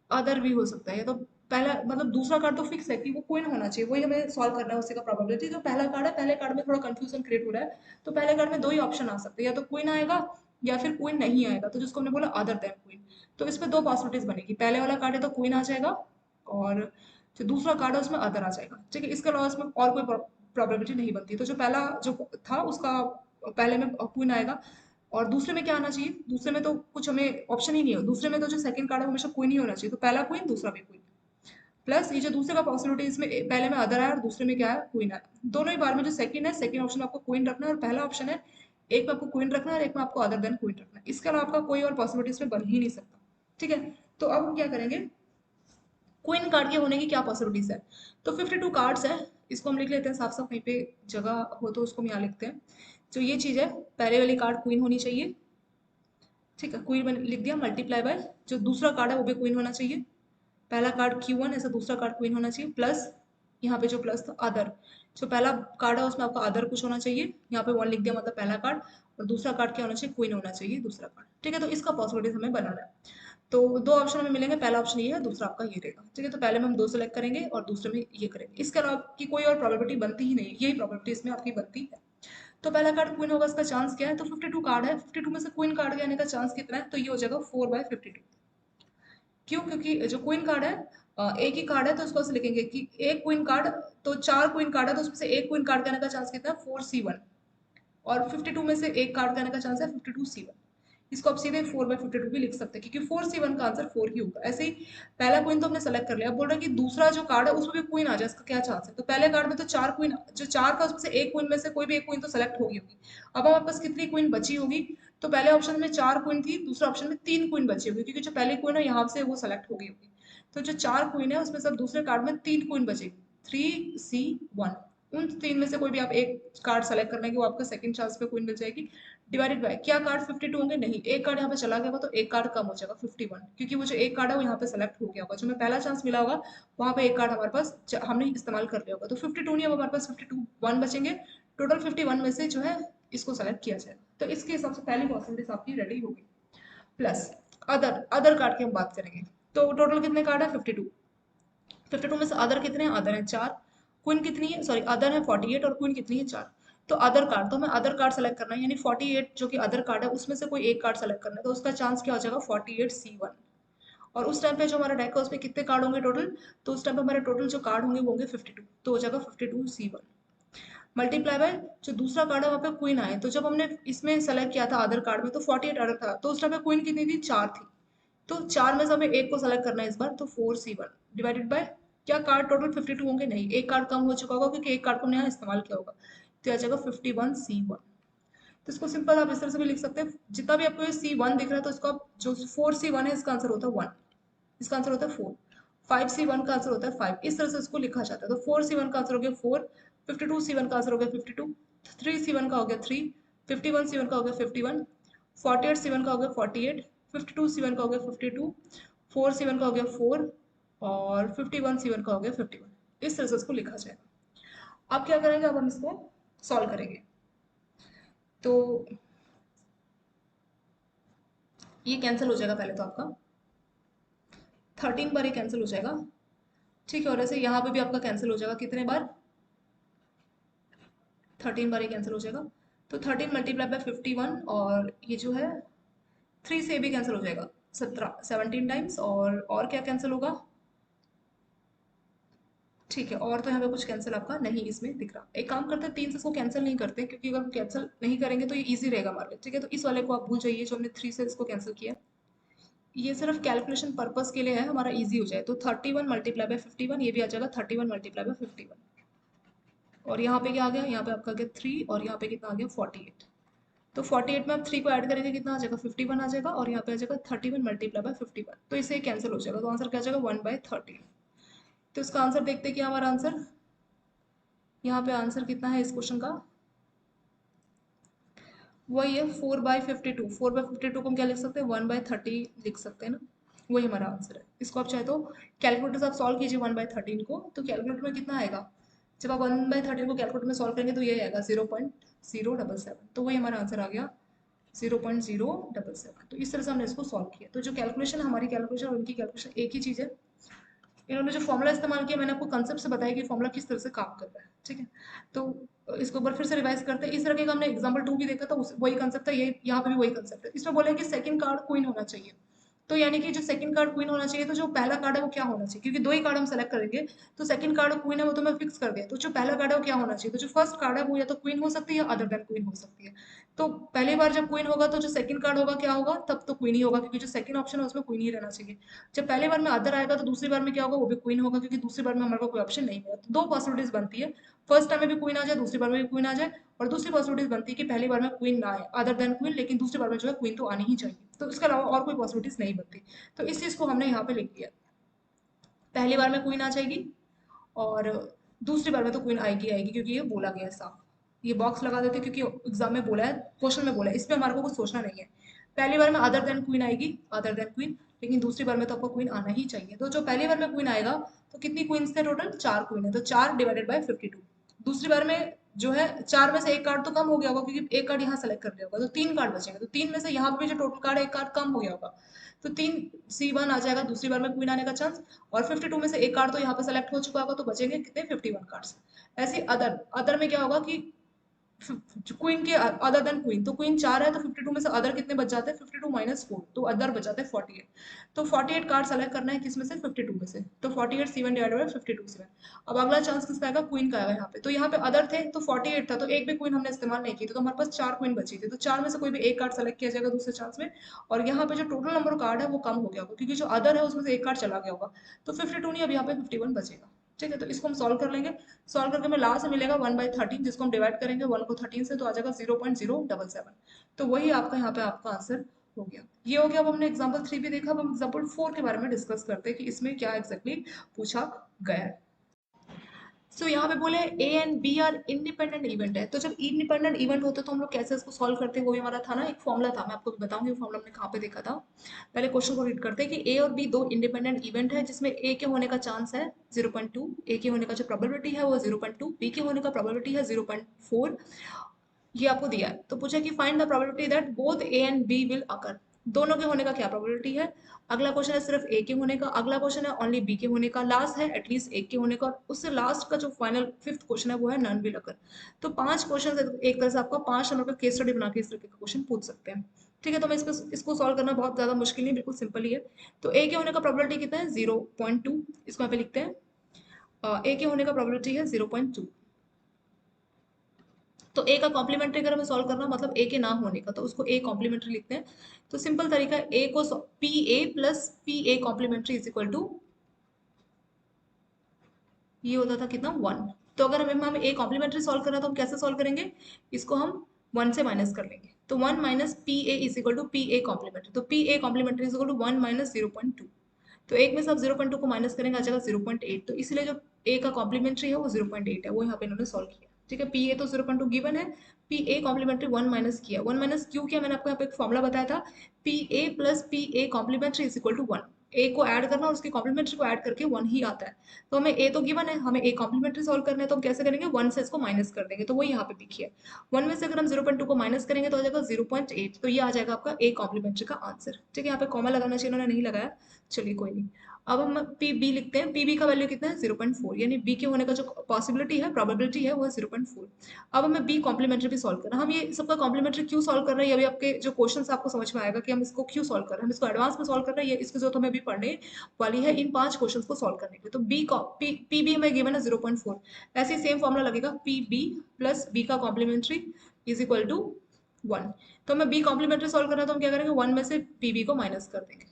S1: अदर भी हो सकता है। या तो पहला मतलब दूसरा कार्ड तो फिक्स है कि वो क्वीन होना चाहिए, वही हमें सॉल्व करना है उसी का प्रोबेबिलिटी। जो पहला कार्ड है, पहले कार्ड में थोड़ा कंफ्यूजन क्रिएट हो रहा है, तो पहले कार्ड में दो ही ऑप्शन आ सकते हैं, या तो क्वीन आएगा या फिर क्वीन नहीं आएगा, तो जिसको हमने बोला अदर देन क्वीन। तो इसमें दो पॉसिबिलिटीज बनेगी, पहले वाला कार्ड है तो क्वीन आ जाएगा, और जो दूसरा कार्ड है उसमें अदर आ जाएगा। ठीक है, इसके अलावा इसमें और कोई प्रोबेबिलिटी नहीं बनती। तो जो पहला जो था उसका पहले में क्वीन आएगा, और दूसरे में क्या आना चाहिए? दूसरे में तो कुछ हमें ऑप्शन ही नहीं हो, दूसरे में तो जो सेकंड कार्ड है वो हमेशा क्वीन ही होना चाहिए। तो पहला क्वीन, दूसरा भी क्वीन, प्लस ये जो दूसरे का पॉसिबिलिटी, इसमें पहले में अदर आया और दूसरे में क्या है? क्वीन आया। दोनों ही बार में जो सेकंड है, सेकंड ऑप्शन में आपको क्वीन रखना है, और पहला ऑप्शन है एक में आपको क्वीन रखना है और एक में आपको अदर देन क्वीन रखना है। इसके अलावा आपका कोई और पॉसिबिलिटी इसमें बन ही नहीं सकता। ठीक है, तो अब हम क्या करेंगे, क्वीन कार्ड के होने की क्या पॉसिबिलिटीज है? तो 52 कार्ड्स है, इसको हम लिख लेते हैं साफ साफ, कहीं पे जगह हो तो उसको हम यहाँ लिखते हैं। जो ये चीज है, पहले वाली कार्ड क्वीन होनी चाहिए। ठीक है, क्वीन मैंने लिख दिया, मल्टीप्लाई बाय जो दूसरा कार्ड है वो भी क्वीन होना चाहिए। पहला कार्ड Q1 ऐसा दूसरा कार्ड क्वीन होना चाहिए, प्लस यहाँ पे जो प्लस था अदर, जो पहला कार्ड है उसमें आपका अदर कुछ होना चाहिए, यहाँ पे 1 लिख दिया, मतलब पहला कार्ड। और दूसरा कार्ड क्या होना चाहिए? क्वीन होना चाहिए दूसरा कार्ड। ठीक है, तो इसका पॉसिबिलिटीज हमें बनाना है। तो दो ऑप्शन हमें मिलेंगे, पहला ऑप्शन ये है, दूसरा आपका ये रहेगा। ठीक है, तो पहले में हम दो सेलेक्ट करेंगे और दूसरे में ये करेंगे। इसके अलावा की कोई और प्रोबेबिलिटी बनती ही नहीं, यही प्रोबेबिलिटी इसमें आपकी बनती है। तो पहला कार्ड क्वीन होगा, इसका चांस क्या है? तो 52 कार्ड है, 52 में से क्वीन कार्ड के आने का चांस कितना है? तो ये हो जाएगा 4/52। क्यों? क्योंकि जो क्वीन कार्ड है, एक ही कार्ड है, तो उसको ऐसे लिखेंगे कि एक क्वीन कार्ड, तो चार क्वीन कार्ड है, तो उसमें से एक क्वीन कार्ड के आने का चांस कितना है? 4C1। और 52 में से एक कार्ड के आने का चांस है 52C1। इसको आप सीधे 4/52 भी लिख सकते हैं, क्योंकि 4C1 का आंसर 4 ही होगा। ऐसे ही पहला क्वीन तो हमने सेलेक्ट कर लिया, अब बोल रहा है कि दूसरा जो कार्ड है उसमें भी क्वीन आ जाए, इसका क्या चांस है? तो पहले कार्ड में तो चार क्वीन, जो चार का उसमें से एक क्वीन में से कोई भी एक क्वीन तो सेलेक्ट होगी होगी। अब हमारे पास कितनी क्वीन बची होगी? तो पहले ऑप्शन में 4 क्वीन थी, दूसरे ऑप्शन में 3 क्वीन बची होगी, क्योंकि जो पहली क्वीन है यहाँ से वो सेलेक्ट हो गई होगी। तो जो 4 क्वीन है उसमें सब दूसरे कार्ड में 3 क्वीन बचेगी, 3C1। उन तीन में से कोई भी आप एक कार्ड सेलेक्ट करना है कि वो आपका सेकंड चांस पे क्वीन मिल जाएगी। डिवाइडेड बाय क्या कार्ड 52 होंगे? नहीं, एक कार्ड यहाँ पे चला गया होगा, तो एक कार्ड कम हो जाएगा 51, क्योंकि वो जो एक कार्ड है वो यहाँ पे सेलेक्ट हो गया होगा, जो हमें पहला चांस मिला होगा वहाँ पे एक कार्ड हमारे पास हमने इस्तेमाल कर लिया होगा। तो 52 नहीं, अब हमारे पास 52 1 बचेंगे। टोटल 51 में से जो है इसको सेलेक्ट किया जाएगा। तो इसके हिसाब से पहली पॉसिबिलिटी आपकी रेडी होगी। प्लस अदर, अदर कार्ड की हम बात करेंगे। तो टोटल कितने कार्ड है? 52। 52 में से अदर कितने हैं? अदर है 4। क्वीन कितनी है? सॉरी, अदर है 48 और क्वीन कितनी है? 4। तो अदर कार्ड, तो हमें अदर कार्ड सेलेक्ट करना है, यानी 48 जो कि अदर कार्ड है उसमें से कोई एक कार्ड सेलेक्ट करना है। तो उसका चांस क्या हो जाएगा? 48C1। और उस टाइम पे जो हमारा डेक है उसमें कितने कार्ड होंगे टोटल? तो उस टाइम पे हमारे टोटल जो कार्ड होंगे वो होंगे 52, तो हो जाएगा 52C1 मल्टीप्लाई बाय जो दूसरा कार्ड है वहाँ पे क्वीन आए। तो जब हमने इसमें सेलेक्ट किया था अदर कार्ड में, तो 48 अदर था, तो उस टाइम पे क्वीन कितनी थी? 4 थी। तो 4 में से हमें एक को सेलेक्ट करना है इस बार, तो 4C1 डिवाइडेड बाय क्या कार्ड टोटल 52 होंगे? नहीं, एक कार्ड कम हो चुका होगा क्योंकि एक कार्ड को हमने यहाँ इस्तेमाल किया होगा, तो आ जाएगा 51C1। तो इसको सिंपल आप इस तरह से भी लिख सकते हैं, जितना भी आपको ये C1 दिख रहा है तो इसको आप जो 4C1 है इसका आंसर होता है 1, इसका आंसर होता है 4। 5C1 का आंसर होता है 5, इस तरह से इसको लिखा जाता है। तो 4C1 का आंसर हो गया 4, 52C1 का आंसर हो गया 52, 3C1 का हो गया 3, 51C1 का हो गया 51, 48C1 का हो गया 48, 52C1 का हो गया 52, 4C1 का हो गया 4, और 51C1 का हो गया 51। इस तरह से इसको लिखा जाएगा। अब क्या करेंगे? अब हम इसको सॉल्व करेंगे। तो ये कैंसिल हो जाएगा पहले तो आपका, 13 बार ये कैंसिल हो जाएगा। ठीक है, और ऐसे यहाँ पे भी आपका कैंसिल हो जाएगा, कितने बार? 13 बार ये कैंसिल हो जाएगा। तो 13 मल्टीप्लाई बाय 51, और ये जो है 3 से भी कैंसिल हो जाएगा 17 टाइम्स। और क्या कैंसिल होगा? ठीक है, और तो यहाँ पे कुछ कैंसिल आपका नहीं इसमें दिख रहा। एक काम करते हैं, 3 से इसको कैंसिल नहीं करते, क्योंकि अगर हम कैंसिल नहीं करेंगे तो ये इजी रहेगा हमारे लिए। ठीक है, तो इस वाले को आप भूल जाइए जो हमने 3 से इसको कैंसिल किया। ये सिर्फ कैलकुलेशन पर्पस के लिए है, हमारा इजी हो जाए। तो 31 मल्टीप्लाई बाय 51, ये भी आ जाएगा 31 मल्टीप्लाई बाय 51। और यहाँ पे क्या आ गया? यहाँ पे आपका आ गया 3, और यहाँ पे कितना आ गया? 48। तो 48 में आप 3 को ऐड करेंगे, कितना आ जाएगा? 51 आ जाएगा, और यहाँ पे आ जाएगा 31 मल्टीप्लाई बाय 51। तो इससे कैंसिल हो जाएगा, तो आंसर क्या आ जाएगा? 1/13। तो इसका आंसर देखते हैं, क्या हमारा आंसर यहाँ पे आंसर कितना है इस क्वेश्चन का? वही है 4/52। 4/52 को हम क्या लिख सकते हैं? 1/30 लिख सकते हैं ना। वही हमारा आंसर है। इसको आप चाहे तो कैलकुलेटर से आप सॉल्व कीजिए 1/13 को, तो कैलकुलेटर में कितना आएगा? जब आप 1/13 को कैलकुलेटर में सॉल्व करेंगे तो ये आएगा 0.077। तो वही हमारा आंसर आ गया 0.077। तो इस तरह से हमने इसको सॉल्व किया। तो जो कैलकुलेशन, हमारी कैलकुलेशन और उनकी कैलकुलेशन एक ही चीज़ है। इन्होंने जो फॉर्मूला इस्तेमाल किया, मैंने आपको कंसेप्ट से बताया कि फॉर्मूला किस तरह से काम कर रहा है। ठीक है, तो इसको एक बार फिर से रिवाइज करते हैं। इस तरह के हमने एग्जांपल 2 भी देखा था, वही कंसेप्ट था, ये यहाँ पे भी वही कंसेप्ट है। इसमें बोला है कि सेकंड कार्ड क्वीन होना चाहिए। तो यानी कि जो सेकंड कार्ड क्वीन होना चाहिए, तो जो पहला कार्ड है वो क्या होना चाहिए? क्योंकि दो ही कार्ड हम सेलेक्ट करेंगे, तो सेकंड कार्ड क्वीन है वो तो मैं फिक्स कर दिया। तो जो पहला कार्ड है वो क्या होना चाहिए? तो जो फर्स्ट कार्ड है वो या तो क्वीन हो सकती है या अदर देन क्वीन हो सकती है। तो पहली बार जब क्वीन होगा तो जो सेकंड कार्ड होगा क्या होगा? तब तो क्वीन ही होगा, क्योंकि जो सेकंड ऑप्शन है उसमें क्वीन ही रहना चाहिए। जब पहली बार में अदर आएगा तो दूसरी बार में क्या होगा? वो भी क्वीन होगा, क्योंकि दूसरी बार में हमारे को कोई ऑप्शन नहीं मिला। तो दो पॉसिबिलिटीज बनती है, फर्स्ट टाइम में भी क्वीन आ जाए, दूसरी बार में भी क्वीन आ जाए। और दूसरी पॉसिबिलिटीज बनती है कि पहली बार में क्वीन ना आए, अदर देन क्वीन, लेकिन दूसरी बार में जो है क्वीन तो आनी ही चाहिए। तो इसके अलावा और कोई पॉसिबिलिटीज नहीं बनती। तो इस चीज को हमने यहाँ पे लिख दिया, पहली बार में क्वीन आ जाएगी, और दूसरी बार में तो क्वीन आएगी आएगी, क्योंकि ये बोला गया है साफ। ये बॉक्स लगा देते हैं, क्योंकि एग्जाम में बोला है, क्वेश्चन में बोला है, इस पे हमारे को कुछ सोचना नहीं है। पहली बार में अदर देन क्वीन आएगी, अदर देन क्वीन, लेकिन दूसरी बार में तो आपको क्वीन आना ही चाहिए। तो जो पहली बार में क्वीन आएगा, तो कितनी क्वींस थे टोटल? 4 क्वीन है, तो 4 डिवाइडेड बाय 52। दूसरी बार में जो है 4 में से एक कार्ड तो कम हो गया होगा, क्योंकि एक कार्ड यहाँ सेलेक्ट कर लिया होगा, तो 3 कार्ड बचेंगे। तो 3 में से यहाँ पे भी जो टोटल कार्ड है, एक कार्ड कम हो गया होगा, तो 3C1 आ जाएगा दूसरी बार में क्वीन आने का चांस। और 52 में से एक कार्ड तो यहाँ पे सेलेक्ट हो चुका होगा, तो बचेंगे कितने? 51 कार्ड्स। ऐसे अदर अदर में क्या होगा कि क्वीन के अदर देन क्वीन, तो क्वीन 4 है, तो 52 में से अदर कितने बच जाते हैं? 52 माइनस 4, तो अदर बच जाते हैं 48। तो 48 कार्ड सेलेक्ट करना है, किसमें से? 52 में से। तो 48 C1 डिवाइडेड बाय 52 C1। अब अगला चांस किसका आएगा? क्वीन का आएगा यहाँ पे। तो यहाँ पे अदर थे तो 48 था, तो एक भी क्वीन हमने इस्तेमाल नहीं की, तो हमारे पास 4 क्वीन बची थी। तो 4 में से कोई भी एक कार्ड सेलेक्ट किया जाएगा दूसरे चांस में। और यहाँ पे जो टोटल नंबर कार्ड है वो कम हो गया होगा, क्योंकि जो अदर है उसमें से एक कार्ड चला गया होगा। तो 52 नहीं, अब यहाँ पे 51 बचेगा। ठीक है, तो इसको हम सॉल्व कर लेंगे। सॉल्व करके हमें लास्ट में मिलेगा 1/13, जिसको हम डिवाइड करेंगे 1 को 13 से, तो आ जाएगा 0.077। तो वही आपका यहाँ पे आपका आंसर हो गया। ये हो गया। अब हमने एग्जाम्पल 3 भी देखा, अब हम एग्जाम्पल 4 के बारे में डिस्कस करते हैं कि इसमें क्या एग्जैक्टली पूछा गया है। सो यहाँ पे बोले A and B are independent event है। तो जब इंडिपेंडेंट इवेंट होते हैं तो हम लोग कैसे इसको सॉल्व करते हैं, वो भी हमारा था ना, एक फॉर्मूला था, मैं आपको भी बताऊंगी वो फॉर्मूला हमने कहाँ पे देखा था। पहले क्वेश्चन को रीड करते हैं कि ए और बी दो इंडिपेंडेंट इवेंट है, जिसमें ए के होने का चांस है 0.2, ए के होने का जो प्रोबेबिलिटी है वो 0.2, बी के होने का प्रोबेबिलिटी है 0.4। ये आपको दिया है, तो पूछा कि find the probability that both A and B will occur. दोनों के होने का क्या प्रोबेबिलिटी है? अगला क्वेश्चन है सिर्फ ए के होने का, अगला क्वेश्चन है ओनली बी के होने का, लास्ट है एटलीस्ट एक के होने का, और उससे लास्ट का जो फाइनल फिफ्थ क्वेश्चन है वो है नन विल अकर। तो 5 क्वेश्चन एक तरह से आपका 5 नंबर का केस स्टडी बना के इस तरह के क्वेश्चन पूछ सकते हैं। ठीक है, तो मैं इसको सॉल्व करना बहुत ज्यादा मुश्किल नहीं, बिल्कुल सिंपल ही है। तो ए के होने का प्रोबेबिलिटी कितना है? 0.2। इसको यहाँ पे लिखते हैं, ए के होने का प्रोबेबिलिटी है 0.2। तो ए का कॉम्प्लीमेंट्री अगर हमें सॉल्व करना, मतलब ए के ना होने का, तो उसको ए कॉम्प्लीमेंट्री लिखते हैं। तो सिंपल तरीका है, ए को P A plus P A complementary is equal to, ये होता था कितना? 1। तो अगर हमें ए कॉम्प्लीमेंट्री सॉल्व करना, तो हम कैसे सॉल्व करेंगे? इसको हम 1 से माइनस कर लेंगे, तो 1 minus P A is equal to P A complementary. तो P A complementary is equal to 1 minus 0.2। तो एक में से आप 0.2 को माइनस करेंगे, आ जाएगा 0.8। तो इसलिए जो ए का कॉम्प्लीमेंट्री है वो 0.8 है, वो यहाँ पे इन्होंने सॉल्व किया। ठीक है, पी ए तो 0.2 गिवन है, पी ए कॉम्प्लीमेंट्री 1 माइनस किया। 1 माइनस क्यों किया? मैंने आपको यहाँ पे एक फॉर्मुला बताया था, P A plus P A complementary is equal to 1। A को ऐड करना और उसके कॉम्प्लीमेंट्री को ऐड करके 1 ही आता है। तो हमें ए तो गिवन है, हमें ए कॉम्प्लीमेंट्री सॉल्व करना है, तो हम कैसे करेंगे, 1 से इसको माइनस कर देंगे, तो वो यहाँ पे लिखिए। 1 में से अगर हम 0.2 को माइनस करेंगे तो आ जाएगा 0.8, तो ये आ जाएगा आपका ए कॉम्प्लीमेंट्री का आंसर। ठीक है, यहाँ पे कॉमा लगाना चाहिए, उन्होंने नहीं लगाया, चलिए कोई नहीं। अब हम पी बी लिखते हैं। पी बी का वैल्यू कितना है, 0.4, यानी बी के होने का जो पॉसिबिलिटी है, प्रोबेबिलिटी है, वो है 0.4। अब हमें बी कॉम्प्लीमेंट्री भी सॉल्व करना है। हम ये सबका कॉम्प्लीमेंट्री क्यों सॉल्व कर रहे हैं, ये अभी आपके जो क्वेश्चन आपको समझ में आएगा कि हम इसको क्यों सॉल्व कर रहे हैं। हम इसको एडवांस में सॉल्व कर रहे हैं, ये इसकी जरूरत हमें अभी पढ़ने वाली है इन 5 क्वेश्चन को सॉल्व करने के लिए। तो पी बी हमें गिवन है 0.4, ऐसे ही सेम फॉर्मुला लगेगा, पी बी प्लस बी का कॉम्प्लीमेंट्री इज इक्वल टू 1। तो हमें बी कॉम्प्लीमेंट्री सॉल्व करना है, तो हम क्या करेंगे, 1 में से पी बी को माइनस कर देंगे,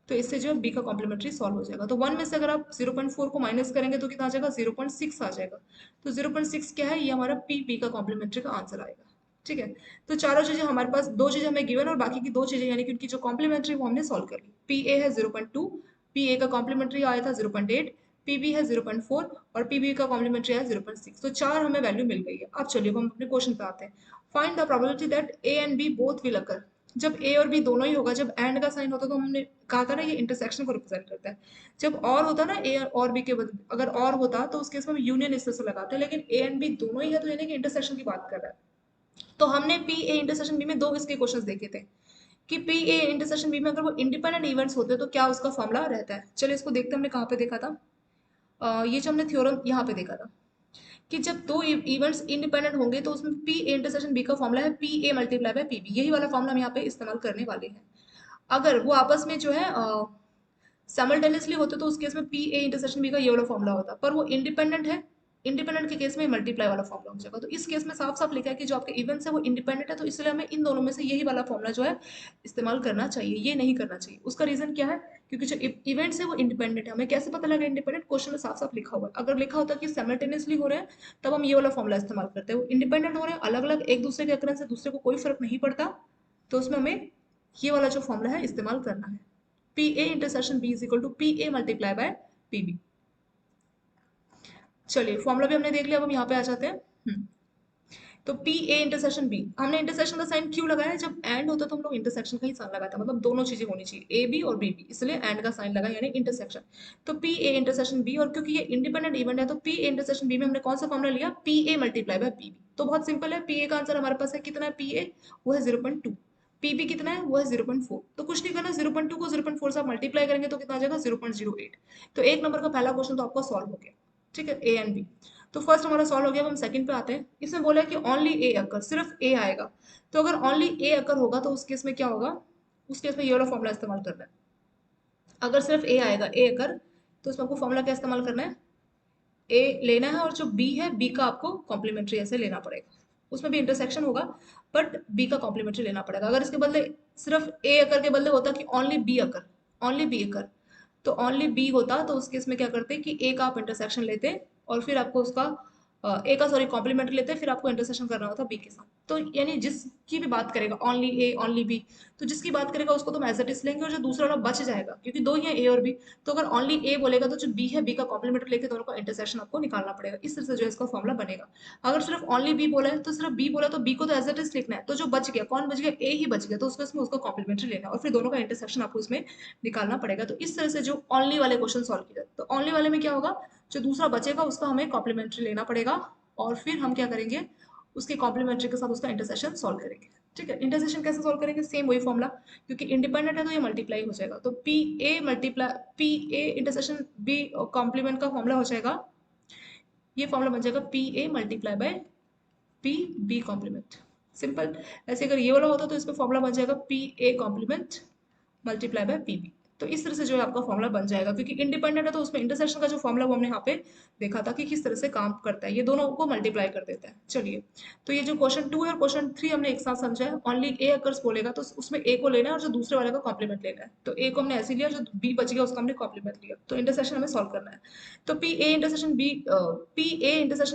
S1: तो इससे जो है बी का कॉम्प्लीमेंट्री सॉल्व हो जाएगा। तो 1 में से अगर आप 0.4 को माइनस करेंगे तो कितना आ जाएगा, 0.6 आ जाएगा। तो 0.6 क्या है, ये हमारा पी बी का कॉम्प्लीमेंट्री का आंसर आएगा। ठीक है, तो चारों चीजें हमारे पास, दो चीजें हमें गिवन और बाकी की दो चीजें यानी कि उनकी जो कॉम्प्लीमेंट्री वो हमने सॉल्व कर ली। पी ए है 0.2, पी ए का कॉम्प्लीमेंट्री आया था 0.8, पी बी है 0.4 और पी बी का कॉम्प्लीमेंट्री आया 0.6। तो चार हमें वैल्यू मिल गई है। अब चलिए हम अपने क्वेश्चन पे आते हैं। Find the probability that A and B both will occur. जब ए और बी दोनों ही होगा, जब एंड का साइन होता है तो हमने कहा था ना ये इंटरसेक्शन को रिप्रेजेंट करता है। जब और होता ना ए और बी के बदले, अगर और होता तो उस केस में हम यूनियन इस तरह से लगाते हैं, लेकिन ए एंड बी दोनों ही है तो यानी कि इंटरसेक्शन की बात कर रहा है। तो हमने पी ए इंटरसेक्शन बी में दो इसके क्वेश्चंस देखे थे कि पी ए इंटरसेक्शन बी में अगर वो इंडिपेंडेंट इवेंट्स होते तो क्या उसका फॉर्मूला रहता है। चलिए इसको देखते हैं, हमने कहाँ पे देखा था। ये जो हमने थ्योरम यहाँ पे देखा था कि जब दो इवेंट्स इंडिपेंडेंट होंगे तो उसमें पी ए इंटरसेक्शन बी का फॉर्मूला है P A multiply by P B, यही वाला फॉर्मूला हम यहाँ पे इस्तेमाल करने वाले हैं। अगर वो आपस में जो है साइमल्टेनियसली होते तो उस केस में पी ए इंटरसेक्शन बी का ये वाला फॉर्मूला होता, पर वो इंडिपेंडेंट है, इंडिपेंडेंट के केस में मल्टीप्लाई वाला फॉर्मूला हो जाएगा। तो इस केस में साफ साफ लिखा है कि जो आपके इवेंट्स है वो इंडिपेंडेंट है, तो इसलिए हमें इन दोनों में से यही वाला फॉर्मूला जो है इस्तेमाल करना चाहिए, ये नहीं करना चाहिए। उसका रीजन क्या है, क्योंकि जो इवेंट्स है वो इंडिपेंडेंट है। हमें कैसे पता लगा इंडिपेंडेंट, क्वेश्चन में साफ साफ लिखा हुआ है। अगर लिखा होता कि साइमल्टेनियसली हो रहे हैं तब हम ये वाला फॉर्मूला इस्तेमाल करते हैं। वो इंडिपेंडेंट हो रहे हैं अलग अलग एक दूसरे के अकरेंस से, दूसरे को कोई फर्क नहीं पड़ता, तो उसमें हमें ये वाला जो फॉर्मूला है इस्तेमाल करना है। P A intersection B is equal to P A multiply by P B. चलिए फॉर्मूला भी हमने देख लिया, अब हम यहाँ पे आ जाते हैं। तो पी ए इंटरसेक्शन बी, हमने इंटरसेक्शन का साइन क्यों लगाया, जब एंड होता तो हम लोग इंटरसेक्शन का ही साइन लगाया था, मतलब दोनों चीजें होनी चाहिए ए बी और बी बी, इसलिए एंड का साइन लगा यानी इंटरसेक्शन। तो पी ए इंटरसेक्शन बी, और क्योंकि ये इंडिपेंडेंट इवेंट है तो पी ए इंटरसेक्शन बी में हमने कौन सा फॉर्मूला लिया, P A multiply by P B. तो बहुत सिंपल है, पी ए का आंसर हमारे पास है कितना है, पी ए वो है 0.2, पी बी कितना है वो है 0.4। तो कुछ नहीं करना, 0.2 को 0.4 से आप मल्टीप्लाई करेंगे तो कितना आ जाएगा 0.08। तो एक नंबर का पहला क्वेश्चन तो आपका सॉल्व हो गया। ठीक है, ए एंड बी। तो फर्स्ट हमारा सॉल्व हो गया। अब हम सेकंड पे आते हैं। इसमें बोला है कि ओनली ए अकर, सिर्फ ए आएगा। तो अगर ओनली ए अकर होगा तो उस केस में क्या होगा, उस केस में ये वाला फॉर्मूला इस्तेमाल करना है। अगर सिर्फ ए आएगा, ए अकर, तो उसमें आपको फॉर्मूला क्या इस्तेमाल करना है, ए लेना है और जो बी है बी का आपको कॉम्प्लीमेंट्री ऐसे लेना पड़ेगा। उसमें भी इंटरसेक्शन होगा बट बी का कॉम्प्लीमेंट्री लेना पड़ेगा। अगर इसके बदले सिर्फ ए अकर के बदले होता कि only be occur, only be occur, तो ओनली बी होता तो उस केस में क्या करते कि ए का आप इंटरसेक्शन लेते और फिर आपको उसका ए का सॉरी कॉम्प्लीमेंट्री लेते, फिर आपको इंटरसेक्शन करना होता बी के साथ। तो यानी जिसकी भी बात करेगा ओनली ए ओनली बी, तो जिसकी बात करेगा उसको तो हम एज इट इज लेंगे और जो दूसरा वाला बच जाएगा, क्योंकि दो ही है ए और बी, तो अगर ओनली ए बोलेगा तो जो बी है बी का कॉम्प्लीमेंट्री लेके दोनों का इंटरसेक्शन आपको निकालना पड़ेगा। इस तरह से जो है इसका फॉर्मूला बनेगा। अगर सिर्फ ओनली बी बोला है तो सिर्फ बी बोला तो बी को तो एज इट इज लिखना है, तो जो बच गया कौन बच गया, ए ही बच गया, तो उसको इसमें उसका कॉम्प्लीमेंट्री लेना है और फिर दोनों का इंटरसेक्शन आपको इसमें निकालना पड़ेगा। तो इस तरह से जो ओनली वाले क्वेश्चन सॉल्व किया जाए, तो ओनली वाले में क्या होगा, जो दूसरा बचेगा उसका हमें कॉम्प्लीमेंट्री लेना पड़ेगा और फिर हम क्या करेंगे, उसके कॉम्प्लीमेंट्री के साथ उसका इंटरसेक्शन सॉल्व करेंगे। ठीक है, इंटरसेक्शन कैसे सॉल्व करेंगे, सेम वही फॉर्मूला, क्योंकि इंडिपेंडेंट है तो ये मल्टीप्लाई हो जाएगा। तो P A multiply P A intersection B complement का फॉर्मूला हो जाएगा, ये फॉर्मूला बन जाएगा P A multiply by P B complement. Simple. ऐसे अगर ये वाला होता तो इसका फॉर्मूला बन जाएगा P A complement multiply by P B. तो इस तरह से जो है आपका फॉर्मूला बन जाएगा, क्योंकि इंडिपेंडेंट है तो उसमें इंटरसेक्शन का जो फॉर्मूला वो हमने यहाँ पे देखा था कि किस तरह से काम करता है, ये दोनों को मल्टीप्लाई कर देता है। चलिए, तो ये जो क्वेश्चन 2 है और क्वेश्चन 3 हमने एक साथ समझा है। ओनली ए अकर्स बोलेगा तो उसमें ए को लेना है और जो दूसरे वाले का कॉम्प्लीमेंट लेना है। तो ए को हमने ऐसे लिया, जो बी बच गया उसका हमने कॉम्प्लीमेंट लिया। तो इंटरसेक्शन हमें सॉल्व करना है। तो P A intersection